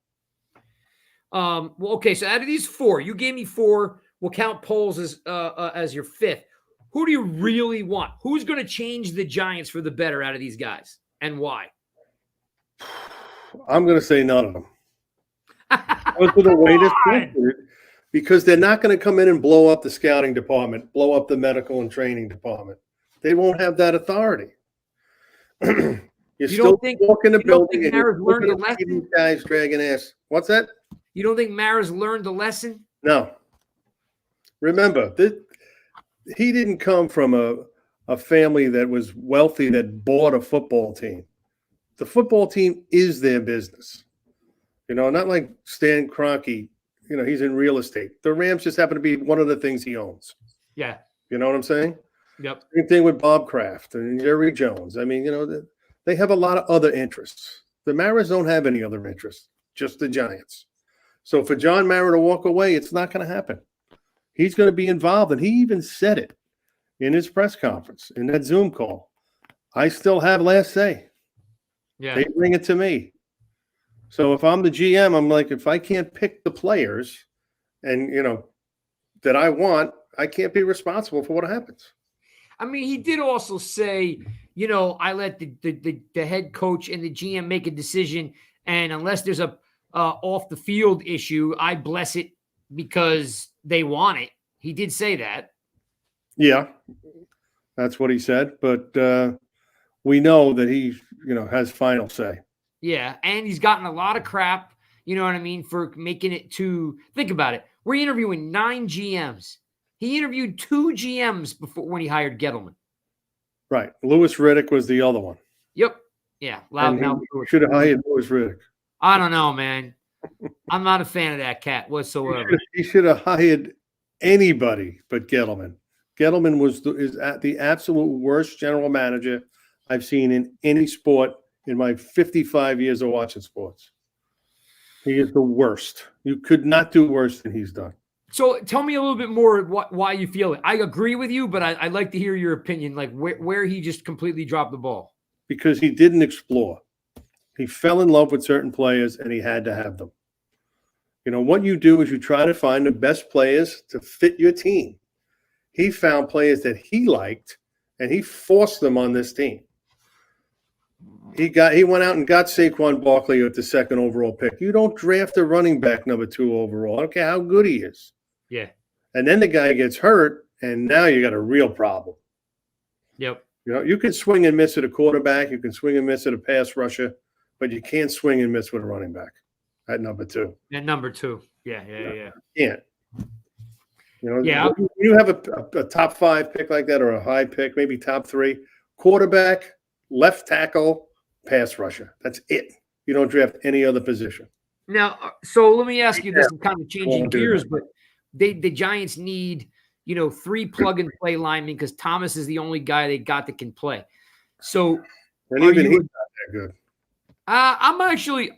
Well, okay. So out of these four, you gave me four. We'll count Poles as your fifth. Who do you really want? Who's going to change the Giants for the better out of these guys, and why? I'm going to say none of them. The way it's because they're not going to come in and blow up the scouting department, blow up the medical and training department. They won't have that authority. You're still walking the building and you're learned the lesson? Guys dragging ass. What's that? You don't think Mara's learned the lesson? No. Remember, he didn't come from a family that was wealthy that bought a football team. The football team is their business. Not like Stan Kroenke. He's in real estate. The Rams just happen to be one of the things he owns. Yeah. You know what I'm saying? Yep. Same thing with Bob Kraft and Jerry Jones. I mean, they have a lot of other interests. The Maras don't have any other interests, just the Giants. So for John Mara to walk away, it's not going to happen. He's going to be involved, and he even said it in his press conference, in that Zoom call. I still have last say. Yeah. They bring it to me. So if I'm the GM, I'm like, if I can't pick the players and, that I want, I can't be responsible for what happens. I mean, he did also say, I let the head coach and the GM make a decision, and unless there's a off the field issue, I bless it because they want it. He did say that. Yeah, that's what he said. But we know that he, has final say. Yeah, and he's gotten a lot of crap, you know what I mean, for making it to – think about it. We're interviewing 9 GMs. He interviewed 2 GMs before when he hired Gettleman. Right. Louis Riddick was the other one. Yep. Yeah. Loudmouth. Should have hired Louis Riddick. I don't know, man. I'm not a fan of that cat whatsoever. He should have hired anybody but Gettleman. Gettleman is the absolute worst general manager I've seen in any sport in my 55 years of watching sports. He is the worst. You could not do worse than he's done. So tell me a little bit more why you feel it. I agree with you, but I'd like to hear your opinion, like where he just completely dropped the ball. Because he didn't explore. He fell in love with certain players, and he had to have them. What you do is you try to find the best players to fit your team. He found players that he liked, and he forced them on this team. He went out and got Saquon Barkley with the 2nd overall pick. You don't draft a running back number 2 overall. I don't care how good he is. Yeah. And then the guy gets hurt, and now you got a real problem. Yep. You can swing and miss at a quarterback. You can swing and miss at a pass rusher, but you can't swing and miss with a running back at number 2. At number 2. Yeah. You can't. You have a top 5 pick like that or a high pick, maybe top 3, quarterback, left tackle, pass rusher. That's it. You don't draft any other position. Now, so let me ask you this. I'm kind of changing gears, but the Giants need, 3 plug-and-play linemen because Thomas is the only guy they got that can play. So, and even he's not that good. I actually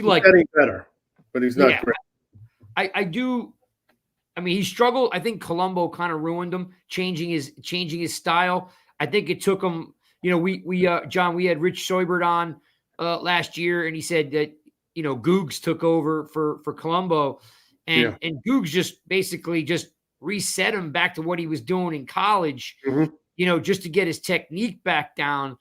like getting better, but he's not great. I do. I mean, he struggled. I think Colombo kind of ruined him, changing his style. I think it took him. John, we had Rich Seubert on last year, and he said that Googs took over for Colombo, and Googs just basically just reset him back to what he was doing in college, just to get his technique back down,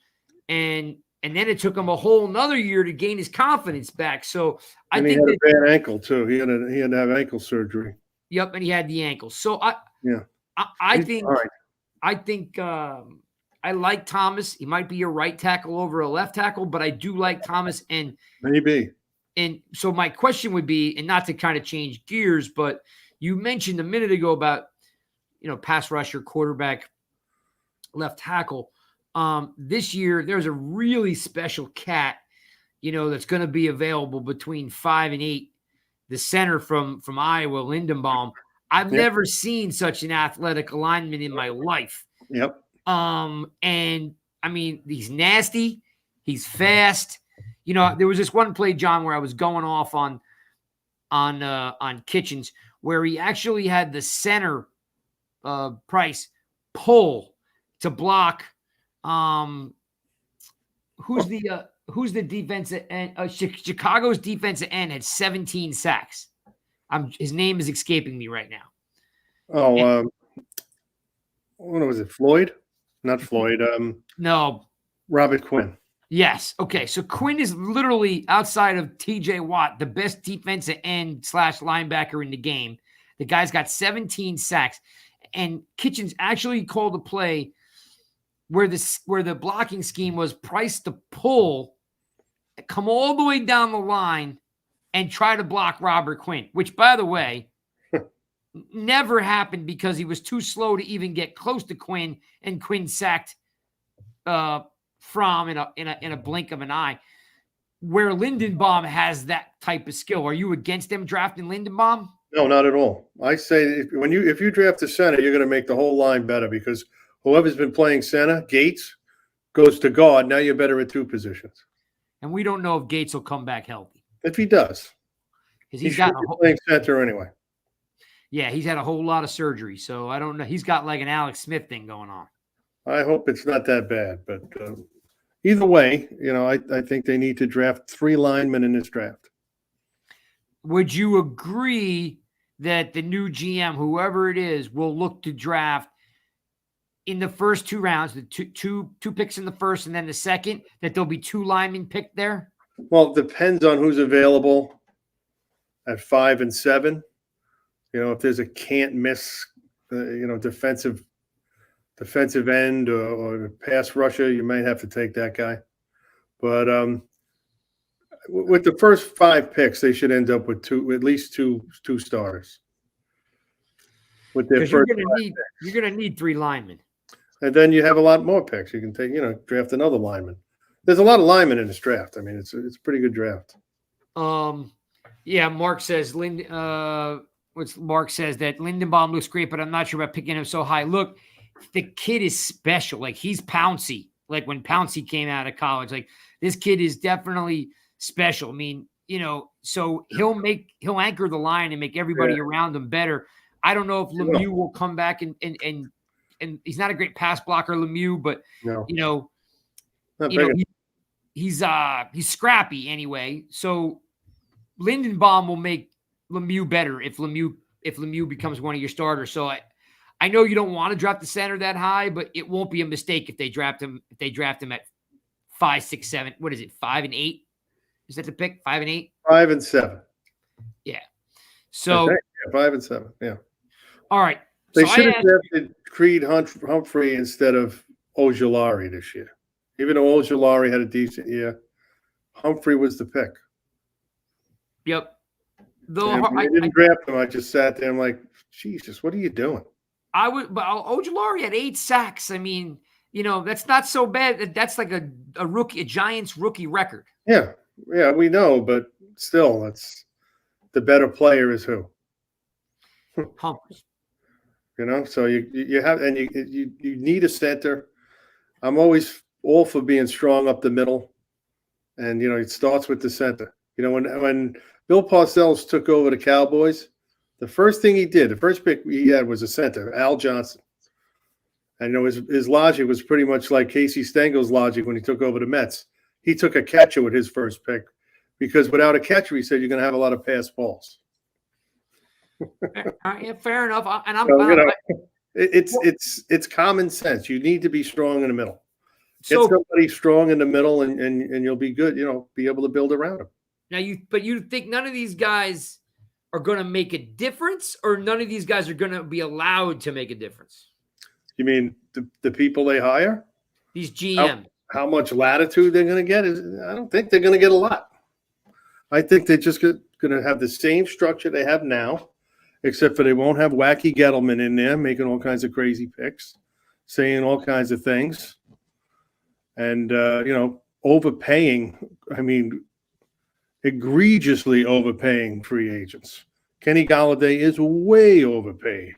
and then it took him a whole nother year to gain his confidence back. So I think he had a bad ankle too. He had to have ankle surgery. Yep, and he had the ankle. So I think I like Thomas. He might be a right tackle over a left tackle, but I do like Thomas. And maybe. And so my question would be, and not to kind of change gears, but you mentioned a minute ago about, pass rusher, quarterback, left tackle. This year, there's a really special cat, that's going to be available between 5 and 8. The center from Iowa, Lindenbaum. I've never seen such an athletic lineman in my life. Yep. And I mean, he's nasty. He's fast. There was this one play, John, where I was going off on Kitchens, where he actually had the center Price pull to block Who's the defensive end? Chicago's defensive end had 17 sacks. His name is escaping me right now. Oh, what was it? Floyd? Not Floyd. No. Robert Quinn. Yes. Okay. So Quinn is literally, outside of TJ Watt, the best defensive end / linebacker in the game. The guy's got 17 sacks. And Kitchens actually called a play where the blocking scheme was Price to pull, come all the way down the line, and try to block Robert Quinn, which, by the way, never happened because he was too slow to even get close to Quinn, and Quinn sacked Fromm in a blink of an eye. Where Lindenbaum has that type of skill. Are you against them drafting Lindenbaum? No, not at all. I say if you draft a center, you're going to make the whole line better because whoever's been playing center, Gates, goes to guard. Now you're better at two positions. And we don't know if Gates will come back healthy. If he does, he's got playing center anyway. Yeah, he's had a whole lot of surgery, so I don't know. He's got like an Alex Smith thing going on. I hope it's not that bad, but either way, I think they need to draft 3 linemen in this draft. Would you agree that the new GM, whoever it is, will look to draft in the first 2 rounds, the two picks in the first and then the second, that there'll be 2 linemen picked there? Well, it depends on who's available at 5 and 7. If there's a can't miss, defensive end or pass rusher, you might have to take that guy. But with the first 5 picks, they should end up with at least two starters. With their you're going to need 3 linemen, and then you have a lot more picks. You can take, draft another lineman. There's a lot of linemen in this draft. I mean, it's a pretty good draft. Yeah, Mark says Mark says that Lindenbaum looks great, but I'm not sure about picking him so high. Look, the kid is special. Like, he's Pouncey. Like when Pouncey came out of college, like this kid is definitely special. I mean, so he'll anchor the line and make everybody around him better. I don't know if Lemieux will come back and he's not a great pass blocker, Lemieux, but he's scrappy anyway. So Lindenbaum will make Lemieux better if Lemieux becomes one of your starters. So I know you don't want to draft the center that high, but it won't be a mistake if they draft him. If they draft him at 5, 6, 7. What is it? 5 and 8? Is that the pick? 5 and 8? 5 and 7. Yeah. So 5 and 7. Yeah. All right. They should have drafted Creed Humphrey instead of Ojulari this year. Even though Ojulari had a decent year, Humphrey was the pick. Yep. I didn't draft him. I just sat there and like, Jesus, what are you doing? But Ojulari had 8 sacks. I mean, that's not so bad. That's like a Giants rookie record. Yeah, we know, but still, that's the better player is who? Humphrey. So you have, and you need a center. I'm always all for being strong up the middle, and it starts with the center. When Bill Parcells took over the Cowboys, the first thing he did, the first pick he had was a center, Al Johnson. And his logic was pretty much like Casey Stengel's logic when he took over the Mets. He took a catcher with his first pick because without a catcher, he said, you're going to have a lot of pass balls. Yeah, fair enough. And it's common sense. You need to be strong in the middle. Get somebody strong in the middle, and you'll be good. Be able to build around them. Now, you think none of these guys are going to make a difference, or none of these guys are going to be allowed to make a difference? You mean the people they hire? These GMs. How much latitude they're going to get? I don't think they're going to get a lot. I think they're just going to have the same structure they have now, except for they won't have wacky Gettleman in there making all kinds of crazy picks, saying all kinds of things, and overpaying. I mean, egregiously overpaying free agents. Kenny Golladay is way overpaid.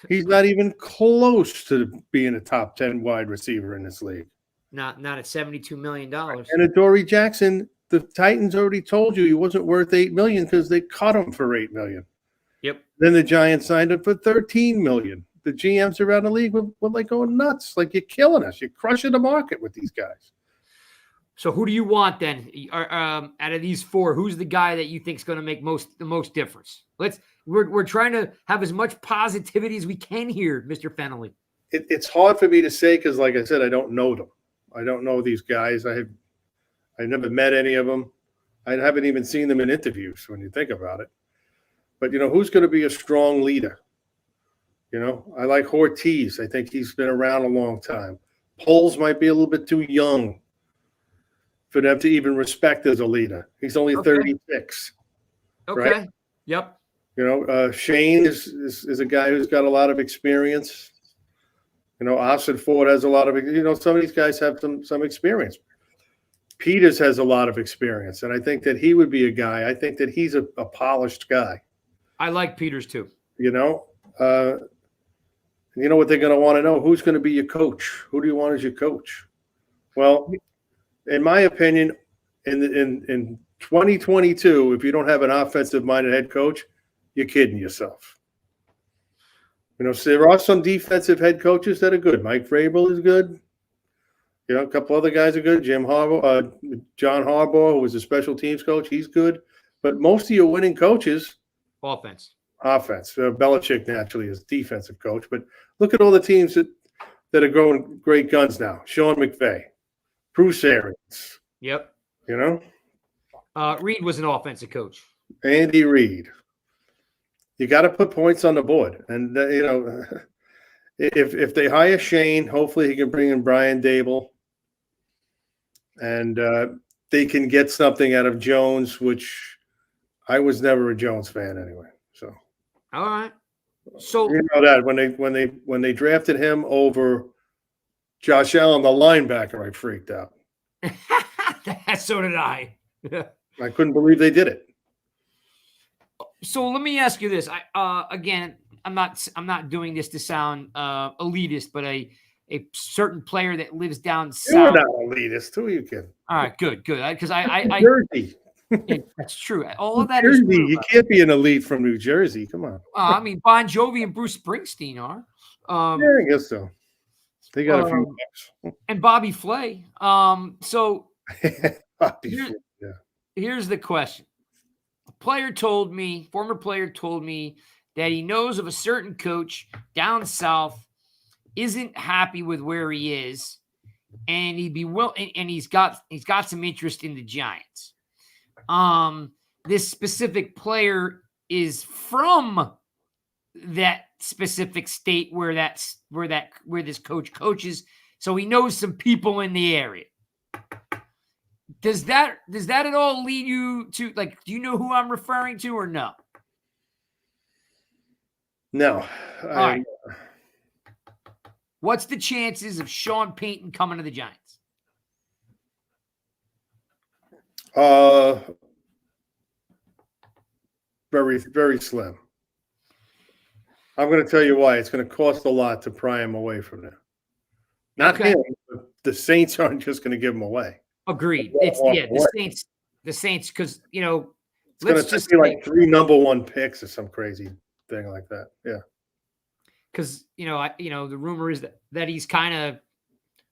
He's not even close to being a top 10 wide receiver in this league. Not at $72 million. And Adoree Jackson, the Titans already told you he wasn't worth $8 million because they cut him for $8 million. Yep. Then the Giants signed him for $13 million. the GMs around the league were like going nuts. Like, you're killing us. You're crushing the market with these guys. So who do you want then? Out of these four, who's the guy that you think is going to make the most difference? We're trying to have as much positivity as we can here, Mr. Fennelly. It's hard for me to say because, like I said, I don't know them. I don't know these guys. I've never met any of them. I haven't even seen them in interviews when you think about it. But, who's going to be a strong leader? I like Ortiz. I think he's been around a long time. Poles might be a little bit too young for them to even respect as a leader. He's only 36. Okay. Right? Yep. Shane is a guy who's got a lot of experience. Austin Ford has a lot of, some of these guys have some experience. Peters has a lot of experience, and I think that he would be a guy. I think that he's a polished guy. I like Peters too. You know what they're going to want to know? Who's going to be your coach? Who do you want as your coach? Well, in my opinion, in 2022, if you don't have an offensive-minded head coach, you're kidding yourself. So there are some defensive head coaches that are good. Mike Vrabel is good. A couple other guys are good. John Harbaugh, who was a special teams coach, he's good. But most of your winning coaches, offense. Belichick naturally is defensive coach. But look at all the teams that are growing great guns now. Sean McVay, Bruce Arians. Yep. Reed was an offensive coach. Andy Reid. You got to put points on the board. And, if they hire Shane, hopefully he can bring in Brian Dable. And they can get something out of Jones, which I was never a Jones fan anyway. So, all right. So that when they drafted him over Josh Allen, the linebacker, I freaked out. So did I. I couldn't believe they did it. So let me ask you this. Again, I'm not doing this to sound elitist, but a certain player that lives down south. You're not elitist. Who are you kidding? All right, good. Because I Jersey. That's true. All of that Jersey, is true. You can't be an elite from New Jersey. Come on. I mean, Bon Jovi and Bruce Springsteen are. Yeah, I guess so. They got a few bucks. And Bobby Flay. So here's the question. Former player told me that he knows of a certain coach down south isn't happy with where he is, and he's got some interest in the Giants. This specific player is from that specific state where this coach coaches, so he knows some people in the area. Does that at all lead you to, do you know who I'm referring to or no? No. All right. What's the chances of Sean Payton coming to the Giants? Very, very slim. I'm going to tell you why. It's going to cost a lot to pry him away from there. Not him, but the Saints aren't just going to give him away. Agreed. The Saints, because it's going to be like 3 number 1 picks or some crazy thing like that. Yeah. Because the rumor is that he's kind of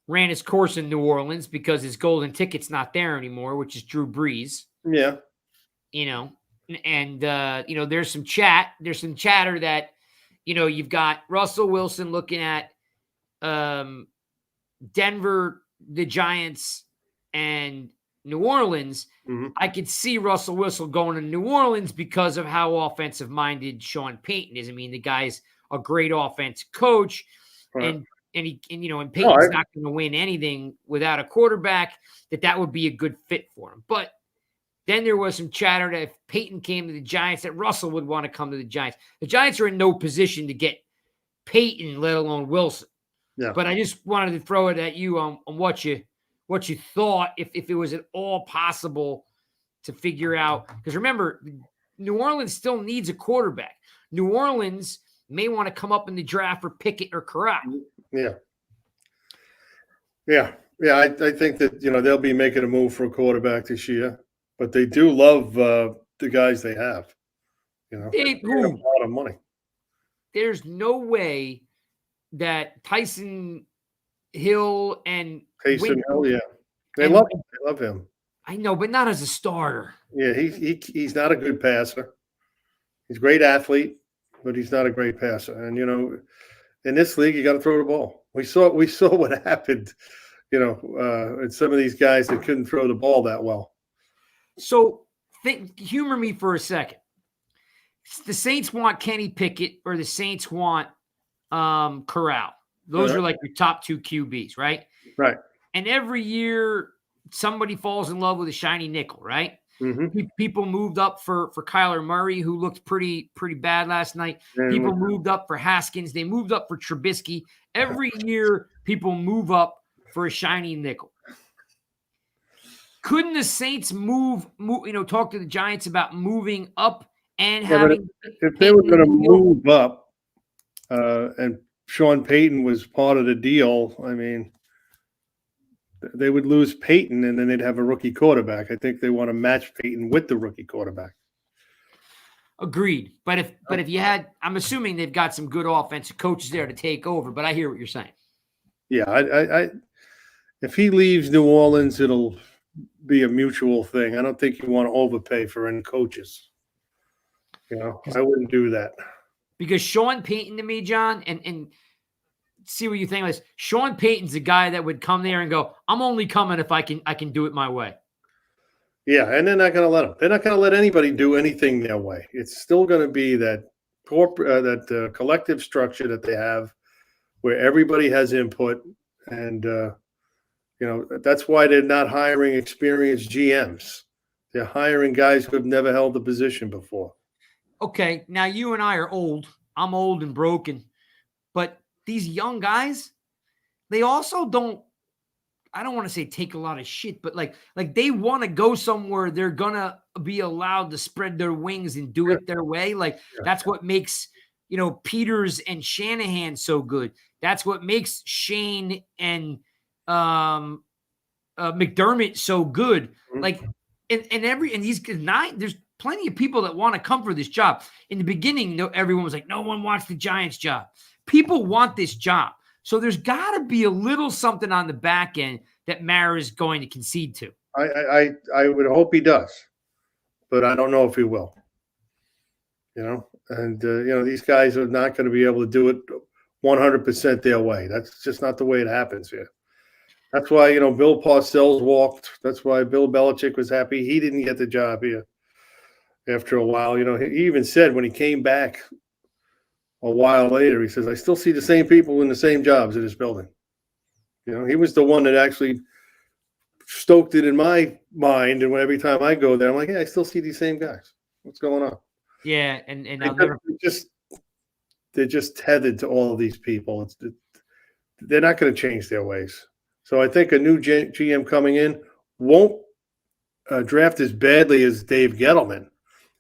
ran his course in New Orleans because his golden ticket's not there anymore, which is Drew Brees. Yeah. And there's some chatter that you've got Russell Wilson looking at Denver, the Giants, and New Orleans. Mm-hmm. I could see Russell Wilson going to New Orleans because of how offensive-minded Sean Payton is. I mean, the guy's a great offensive coach, right. and Payton's not going to win anything without a quarterback. That would be a good fit for him. But then there was some chatter that if Payton came to the Giants, that Russell would want to come to the Giants. The Giants are in no position to get Payton, let alone Wilson. Yeah. But I just wanted to throw it at you on what you thought, if it was at all possible to figure out. Because remember, New Orleans still needs a quarterback. New Orleans may want to come up in the draft for Pickett or Corral. Yeah. I think that they'll be making a move for a quarterback this year, but they do love the guys they have. They have a lot of money. There's no way that Tyson Hill and Taysom Hill, yeah. They and- love him. I know, but not as a starter. Yeah, he's not a good passer. He's a great athlete, but he's not a great passer. And in this league, you got to throw the ball. We saw what happened, in some of these guys that couldn't throw the ball that well. So humor me for a second. The Saints want Kenny Pickett, or the Saints want Corral. Those are like your top two QBs, right? Right. And every year, somebody falls in love with a shiny nickel, right? Mm-hmm. People moved up for Kyler Murray, who looked pretty bad last night. People moved up for Haskins. They moved up for Trubisky. Every year, people move up for a shiny nickel. Couldn't the Saints talk to the Giants about moving up and having? If they were going to move up, and Sean Payton was part of the deal, I mean, they would lose Payton, and then they'd have a rookie quarterback. I think they want to match Payton with the rookie quarterback. Agreed. But if you had, I'm assuming they've got some good offensive coaches there to take over. But I hear what you're saying. Yeah, I if he leaves New Orleans, it'll be a mutual thing. I don't think you want to overpay for any coaches. I wouldn't do that. Because Sean Payton, to me, John, and see what you think of this. Sean Payton's a guy that would come there and go, "I'm only coming if I can do it my way." Yeah, and they're not going to let them. They're not going to let anybody do anything their way. It's still going to be that collective structure that they have, where everybody has input, and that's why they're not hiring experienced GMs. They're hiring guys who have never held the position before. Okay, now you and I are old. I'm old and broken, but these young guys, they also don't. I don't want to say take a lot of shit, but like they want to go somewhere. They're gonna be allowed to spread their wings and do it their way. That's what makes Peters and Shanahan so good. That's what makes Shane and McDermott so good. And these nine, there's plenty of people that want to come for this job. In the beginning, everyone was like, no one wants the Giants job. People want this job. So there's got to be a little something on the back end that Mara is going to concede to. I would hope he does, but I don't know if he will. These guys are not going to be able to do it 100% their way. That's just not the way it happens here. That's why, Bill Parcells walked. That's why Bill Belichick was happy he didn't get the job here after a while. He even said when he came back a while later, he says, I still see the same people in the same jobs in this building. He was the one that actually stoked it in my mind. And every time I go there, I'm like, hey, I still see these same guys. What's going on? Yeah. And they're just tethered to all of these people. They're not going to change their ways. So I think a new GM coming in won't draft as badly as Dave Gettleman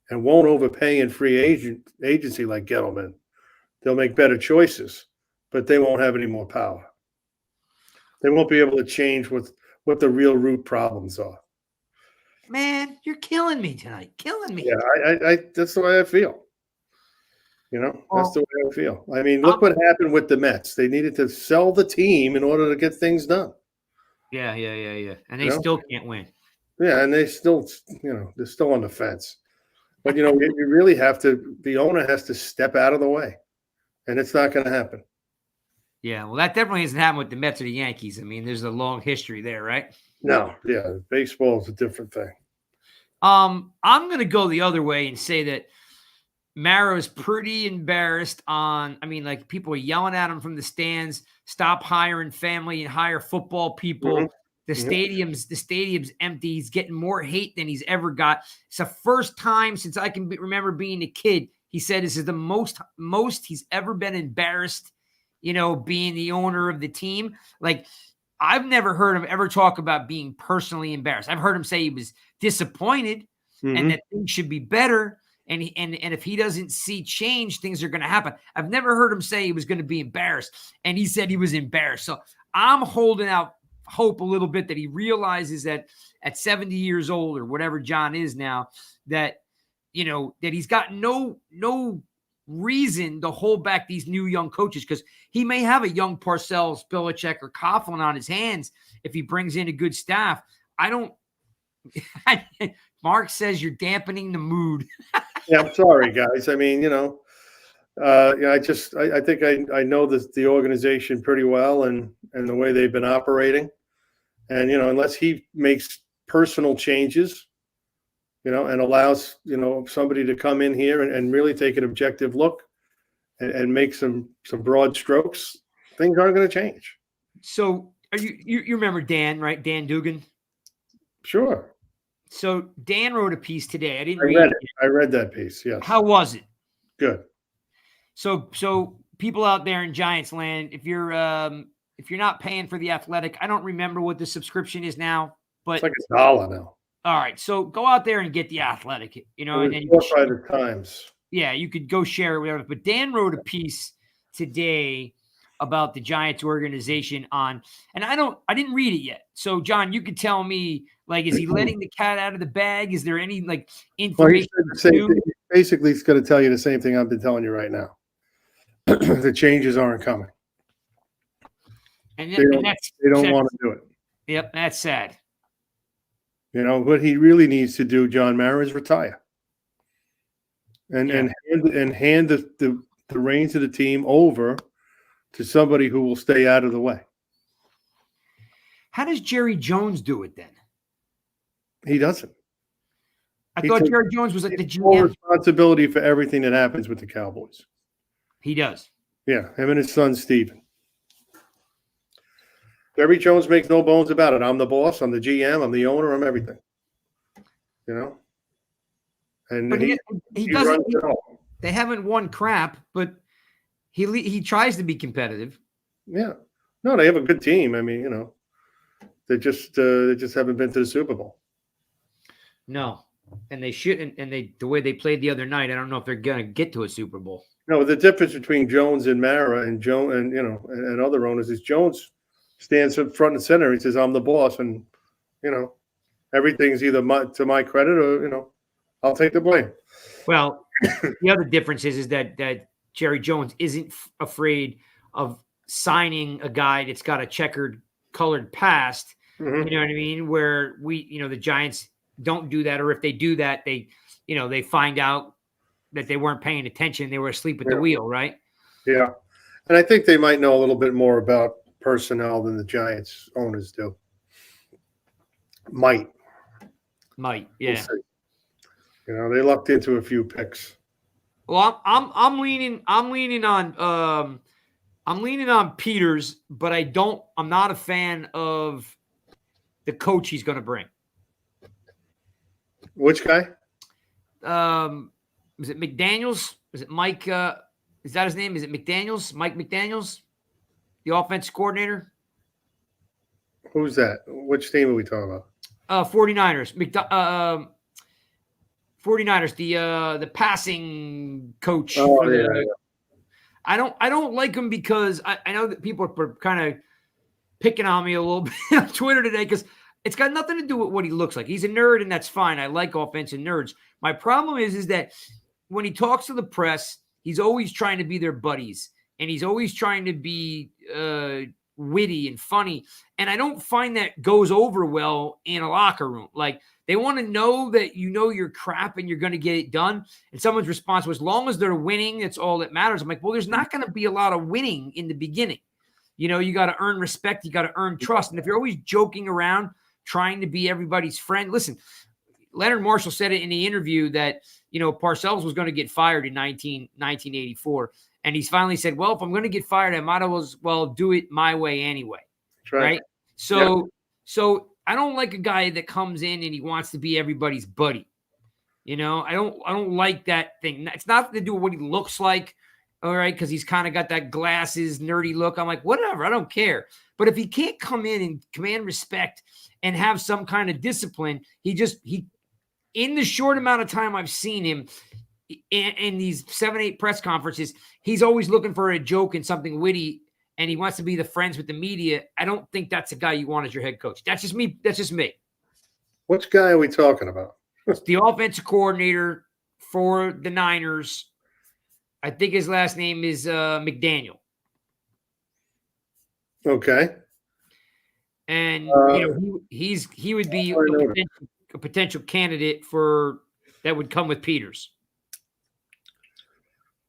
and won't overpay in free agency like Gettleman. They'll make better choices, but they won't have any more power. They won't be able to change what the real root problems are. Man, you're killing me tonight. Killing me. Yeah, I that's the way I feel. That's the way I feel. I mean, look what happened with the Mets. They needed to sell the team in order to get things done. Yeah. And they still can't win. Yeah, and they still, they're still on the fence. But, you really have to – the owner has to step out of the way, and it's not going to happen. Yeah, well, that definitely hasn't happened with the Mets or the Yankees. I mean, there's a long history there, right? No, yeah, baseball is a different thing. I'm going to go the other way and say that Mara's pretty embarrassed people are yelling at him from the stands, stop hiring family and hire football people. Mm-hmm. The stadium's empty. He's getting more hate than he's ever got. It's the first time since I can remember being a kid. He said this is the most he's ever been embarrassed, being the owner of the team. Like, I've never heard him ever talk about being personally embarrassed. I've heard him say he was disappointed and that things should be better. And if he doesn't see change, things are going to happen. I've never heard him say he was going to be embarrassed. And he said he was embarrassed. So I'm holding out hope a little bit that he realizes that at 70 years old or whatever John is now, that, that he's got no reason to hold back these new young coaches, because he may have a young Parcells, Belichick, or Coughlin on his hands if he brings in a good staff. I don't. Mark says you're dampening the mood. Yeah, I'm sorry, guys. I mean, I think I know the organization pretty well and the way they've been operating. And, unless he makes personal changes, and allows, somebody to come in here and really take an objective look and make some broad strokes, things aren't going to change. So are you remember Dan, right? Dan Dugan? Sure. So Dan wrote a piece today. I didn't read read it. I read that piece. Yes. How was it? Good. So people out there in Giants land, if you're not paying for The Athletic, I don't remember what the subscription is now, but it's like $1 now. All right, so go out there and get The Athletic. And you by the Times. Yeah, you could go share it, whatever. But Dan wrote a piece today about the Giants organization and I didn't read it yet. So John, you could tell me, is he letting the cat out of the bag? Is there any information? Well, basically, he's going to tell you the same thing I've been telling you right now. The changes aren't coming. And they don't want to do it. Yep, that's sad. What he really needs to do, John Mara, is retire and hand the reins of the team over to somebody who will stay out of the way. How does Jerry Jones do it then? He doesn't. I thought Jerry Jones was like the GM. Full responsibility for everything that happens with the Cowboys. He does. Yeah, him and his son Steven. Jerry Jones makes no bones about it. I'm the boss. I'm the GM. I'm the owner. I'm everything. And but he doesn't. They haven't won crap, but he tries to be competitive. Yeah. No, they have a good team. I mean, they just haven't been to the Super Bowl. No, and they shouldn't. And the way they played the other night, I don't know if they're gonna get to a Super Bowl. No, the difference between Jones and Mara and and other owners is Jones stands up front and center. He says, "I'm the boss," and everything's either to my credit or I'll take the blame. Well, the other difference is that Jerry Jones isn't afraid of signing a guy that's got a checkered colored past. Mm-hmm. You know what I mean? Where the Giants don't do that, or if they do that, they find out that they weren't paying attention. They were asleep at the wheel, right? Yeah. And I think they might know a little bit more about personnel than the Giants owners do. Might, yeah. We'll see. They lucked into a few picks. Well, I'm leaning on Peters, but I'm not a fan of the coach he's going to bring. Which guy? Is it McDaniels? Is it Mike? Is that his name? Is it McDaniels? Mike McDaniels, the offense coordinator? Who's that? Which team are we talking about? 49ers. 49ers, the passing coach. Oh, yeah. I don't like him because I know that people are kind of picking on me a little bit on Twitter today because it's got nothing to do with what he looks like. He's a nerd, and that's fine. I like offensive nerds. My problem is that when he talks to the press, he's always trying to be their buddies, and he's always trying to be witty and funny. And I don't find that goes over well in a locker room. Like, they want to know that you're crap and you're going to get it done. And someone's response was, as long as they're winning, that's all that matters. I'm like, well, there's not going to be a lot of winning in the beginning. You got to earn respect. You got to earn trust. And if you're always joking around, trying to be everybody's friend, listen, Leonard Marshall said it in the interview that, Parcells was going to get fired in 1984. And he's finally said, well, if I'm going to get fired, I might as well do it my way anyway. Right? So I don't like a guy that comes in and he wants to be everybody's buddy. I don't like that thing. It's not to do with what he looks like, all right, because he's kind of got that glasses, nerdy look. I'm like, whatever, I don't care. But if he can't come in and command respect and have some kind of discipline, he in the short amount of time I've seen him in these 7-8 press conferences, he's always looking for a joke and something witty, and he wants to be the friends with the media. I don't think that's a guy you want as your head coach. That's just me. Which guy are we talking about? The offensive coordinator for the Niners. I think his last name is McDaniel. Okay. And he would be a potential candidate for that would come with Peters.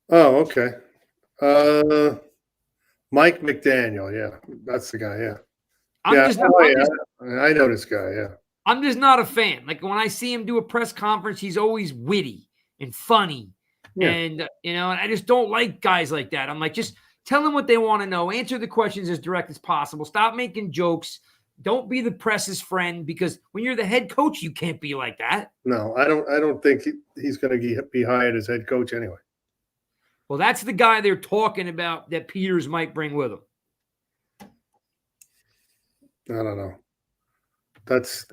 Oh, okay. Mike McDaniel. Yeah, that's the guy. Yeah. I know this guy. Yeah. I'm just not a fan. Like when I see him do a press conference, he's always witty and funny. Yeah. And, and I just don't like guys like that. I'm like, just tell them what they want to know. Answer the questions as direct as possible. Stop making jokes. Don't be the press's friend, because when you're the head coach, you can't be like that. No, I don't think he's going to be hired as head coach anyway. Well, that's the guy they're talking about that Peters might bring with him. I don't know. That's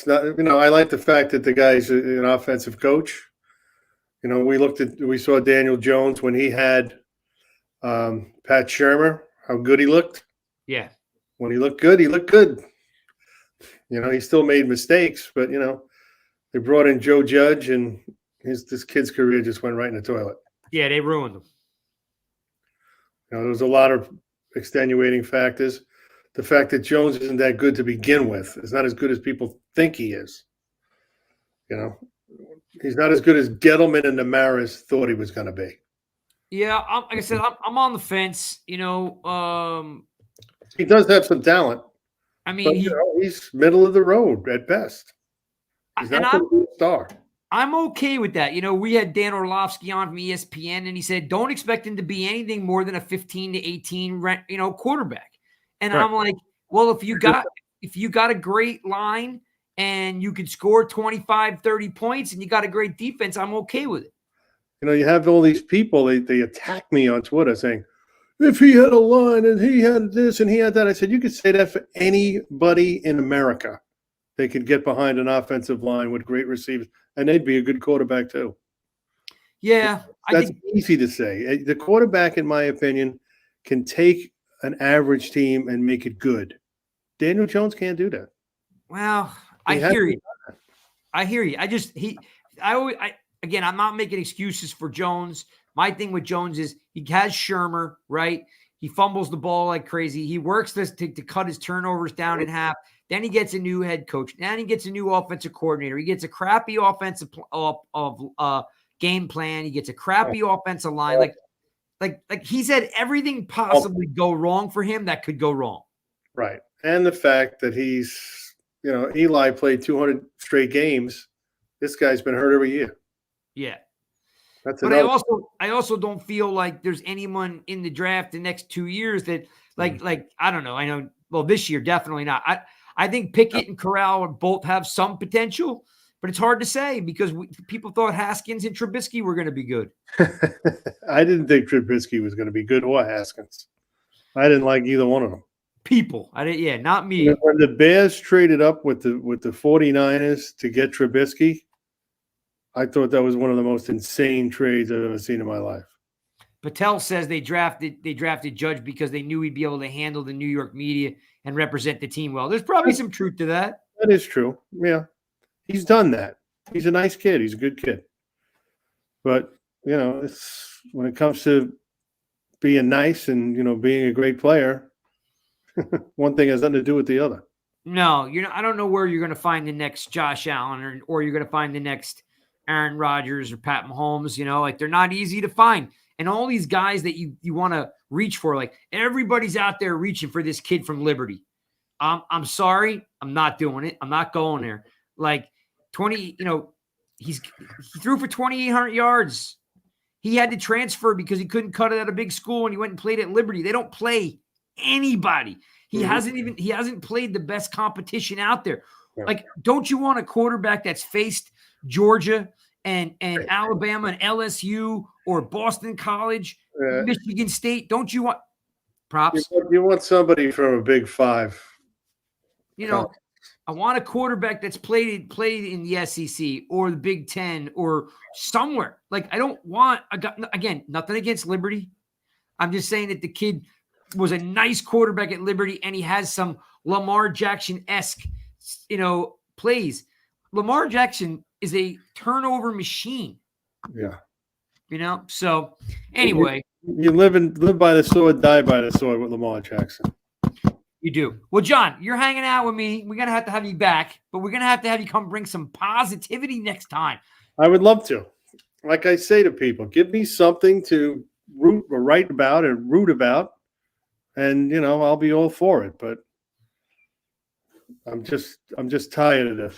not, I like the fact that the guy's an offensive coach. We saw Daniel Jones when he had Pat Shurmur, how good he looked. Yeah. When he looked good, he looked good. He still made mistakes, but, they brought in Joe Judge, and this kid's career just went right in the toilet. Yeah, they ruined him. There was a lot of extenuating factors. The fact that Jones isn't that good to begin with is not as good as people think he is. He's not as good as Gettleman and Namaris thought he was going to be. Yeah, like I said, I'm on the fence. He does have some talent. I mean, but, he's middle of the road at best. He's not going to be a star. I'm okay with that. We had Dan Orlovsky on from ESPN, and he said, don't expect him to be anything more than a 15 to 18, quarterback. And right. I'm like, well, if you got a great line and you could score 25, 30 points and you got a great defense, I'm okay with it. You have all these people, they attack me on Twitter saying, if he had a line and he had this and he had that, I said, you could say that for anybody in America. They could get behind an offensive line with great receivers, and they'd be a good quarterback too. Yeah. That's easy to say. The quarterback, in my opinion, can take an average team and make it good. Daniel Jones can't do that. Well, I hear you. Again, I'm not making excuses for Jones. My thing with Jones is he has Shurmur, right? He fumbles the ball like crazy. He works this to cut his turnovers down in half. Then he gets a new head coach. Then he gets a new offensive coordinator. He gets a crappy offensive game plan. He gets a crappy offensive line. Like he's had everything possibly go wrong for him that could go wrong. Right. And the fact that he's, Eli played 200 straight games. This guy's been hurt every year. Yeah. But I also don't feel like there's anyone in the draft the next 2 years that like I don't know. I know. Well, this year definitely not. I think Pickett and Corral both have some potential, but it's hard to say because people thought Haskins and Trubisky were going to be good. I didn't think Trubisky was going to be good or Haskins. I didn't like either one of them. People, I didn't. Yeah, not me. When the Bears traded up with the 49ers to get Trubisky, I thought that was one of the most insane trades I've ever seen in my life. Patel says they drafted Judge because they knew he'd be able to handle the New York media and represent the team well. There's probably some truth to that. That is true. Yeah. He's done that. He's a nice kid. He's a good kid. But, it's when it comes to being nice and, being a great player, one thing has nothing to do with the other. No, I don't know where you're going to find the next Josh Allen or you're going to find the next Aaron Rodgers or Pat Mahomes, they're not easy to find. And all these guys that you want to reach for, everybody's out there reaching for this kid from Liberty. I'm sorry. I'm not doing it. I'm not going there. 20, he threw for 2,800 yards. He had to transfer because he couldn't cut it at a big school and he went and played at Liberty. They don't play anybody. He hasn't played the best competition out there. Yeah. Don't you want a quarterback that's faced Georgia and Alabama and LSU or Boston College, Michigan State? Don't you want props? You want somebody from a Big Five. I want a quarterback that's played in the SEC or the Big Ten or somewhere. I don't want again, nothing against Liberty. I'm just saying that the kid was a nice quarterback at Liberty and he has some Lamar Jackson-esque, plays. Lamar Jackson is a turnover machine. Yeah. So anyway, you live by the sword, die by the sword with Lamar Jackson. You do. Well, John, you're hanging out with me. We're going to have you back, but we're going to have you come bring some positivity next time. I would love to. Like I say to people, give me something to write about and root about, and I'll be all for it. But I'm just tired of this.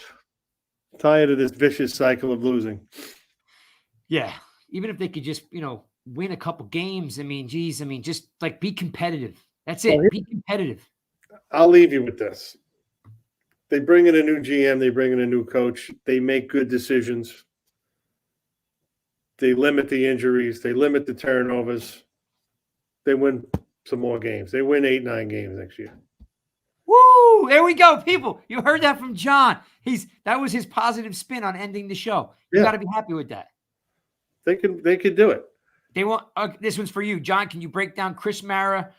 Tired of this vicious cycle of losing. Yeah. Even if they could just, win a couple games. I mean, just like be competitive. That's it. Be competitive. I'll leave you with this. They bring in a new GM. They bring in a new coach. They make good decisions. They limit the injuries. They limit the turnovers. They win some more games. They win 8-9 games next year. Woo! There we go, people. You heard that from John. That was his positive spin on ending the show. You got to be happy with that. They could do it. They want this one's for you, John. Can you break down Chris Mara?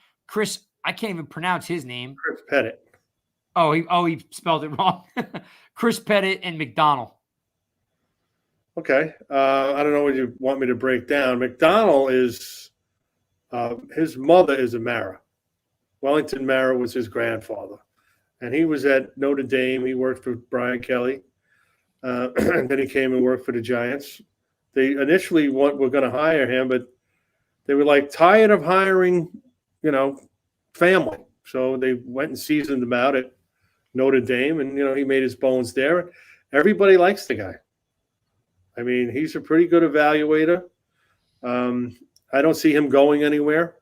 I can't even pronounce his name. Chris Pettit. Oh, he spelled it wrong. Chris Pettit and McDonald. Okay. I don't know what you want me to break down. McDonald is his mother is a Mara. Wellington Mara was his grandfather, and he was at Notre Dame. He worked for Brian Kelly, and then he came and worked for the Giants. They initially were going to hire him, but they were tired of hiring, family. So they went and seasoned him out at Notre Dame, and he made his bones there. Everybody likes the guy. I mean, he's a pretty good evaluator. I don't see him going anywhere.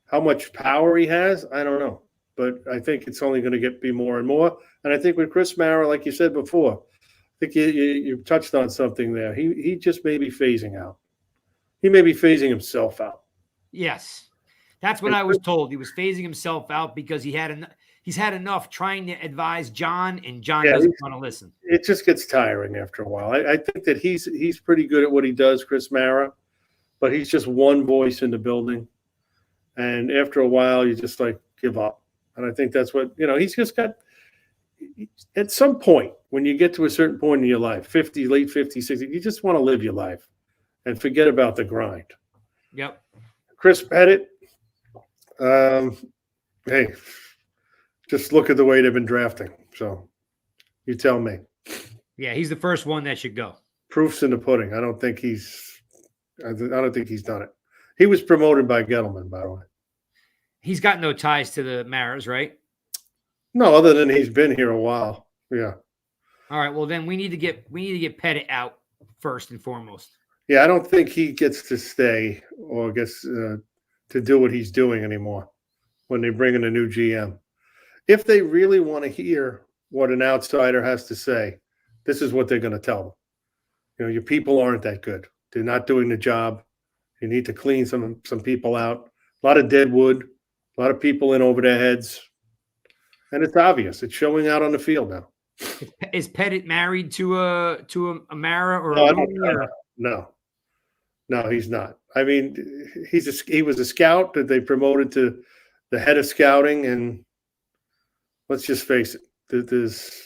How much power he has, I don't know. But I think it's only going to be more and more. And I think with Chris Mara, like you said before, I think you touched on something there. He just may be phasing out. He may be phasing himself out. Yes. That's what I was told. He was phasing himself out because he's had enough trying to advise John, and John doesn't want to listen. It just gets tiring after a while. I think that he's pretty good at what he does, Chris Mara, but he's just one voice in the building. And after a while, you just give up. And I think that's what, he's just got – at some point, when you get to a certain point in your life, 50, late 50, 60, you just want to live your life and forget about the grind. Yep. Chris Pettit, hey, just look at the way they've been drafting. So you tell me. Yeah, he's the first one that should go. Proof's in the pudding. I don't think he's done it. He was promoted by Gettleman, by the way. He's got no ties to the Maras, right? No, other than he's been here a while. Yeah. All right. Well, then we need to get Pettit out first and foremost. Yeah, I don't think he gets to stay or gets to do what he's doing anymore when they bring in a new GM. If they really want to hear what an outsider has to say, this is what they're going to tell them. Your people aren't that good. They're not doing the job. You need to clean some people out. A lot of dead wood, a lot of people in over their heads. And it's obvious. It's showing out on the field now. Is Pettit married to a Mara or No, he's not. I mean, he was a scout that they promoted to the head of scouting, and let's just face it, there's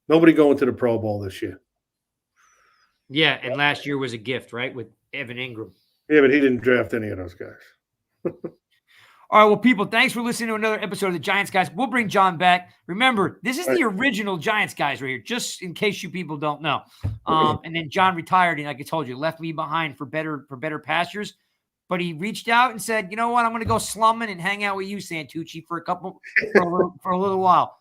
nobody going to the Pro Bowl this year. Yeah, and last year was a gift, right, with Evan Ingram. Yeah, but he didn't draft any of those guys. All right, well, people, thanks for listening to another episode of the Giants Guys. We'll bring John back. Remember, this is the original Giants Guys right here, just in case you people don't know. And then John retired, and like I told you, left me behind for better pastures. But he reached out and said, you know what, I'm going to go slumming and hang out with you, Santucci, for a little while.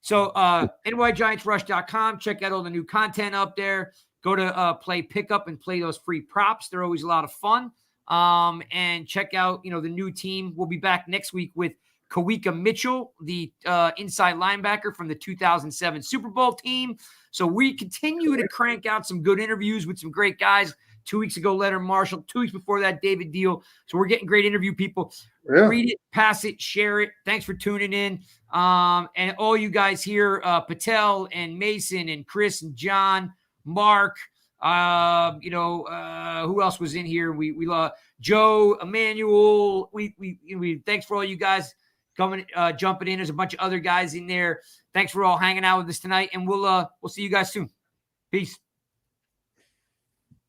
So nygiantsrush.com. Check out all the new content up there. Go to Play Pickup and play those free props. They're always a lot of fun. And check out, the new team. We'll be back next week with Kawika Mitchell, the inside linebacker from the 2007 Super Bowl team. So we continue to crank out some good interviews with some great guys. 2 weeks ago, Leonard Marshall. 2 weeks before that, David Deal. So we're getting great interview people. Yeah. Read it, pass it, share it. Thanks for tuning in. And all you guys here, Patel and Mason and Chris and John, Mark, who else was in here? We Joe, Emmanuel. We thanks for all you guys coming, jumping in. There's a bunch of other guys in there. Thanks for all hanging out with us tonight, and we'll see you guys soon. Peace.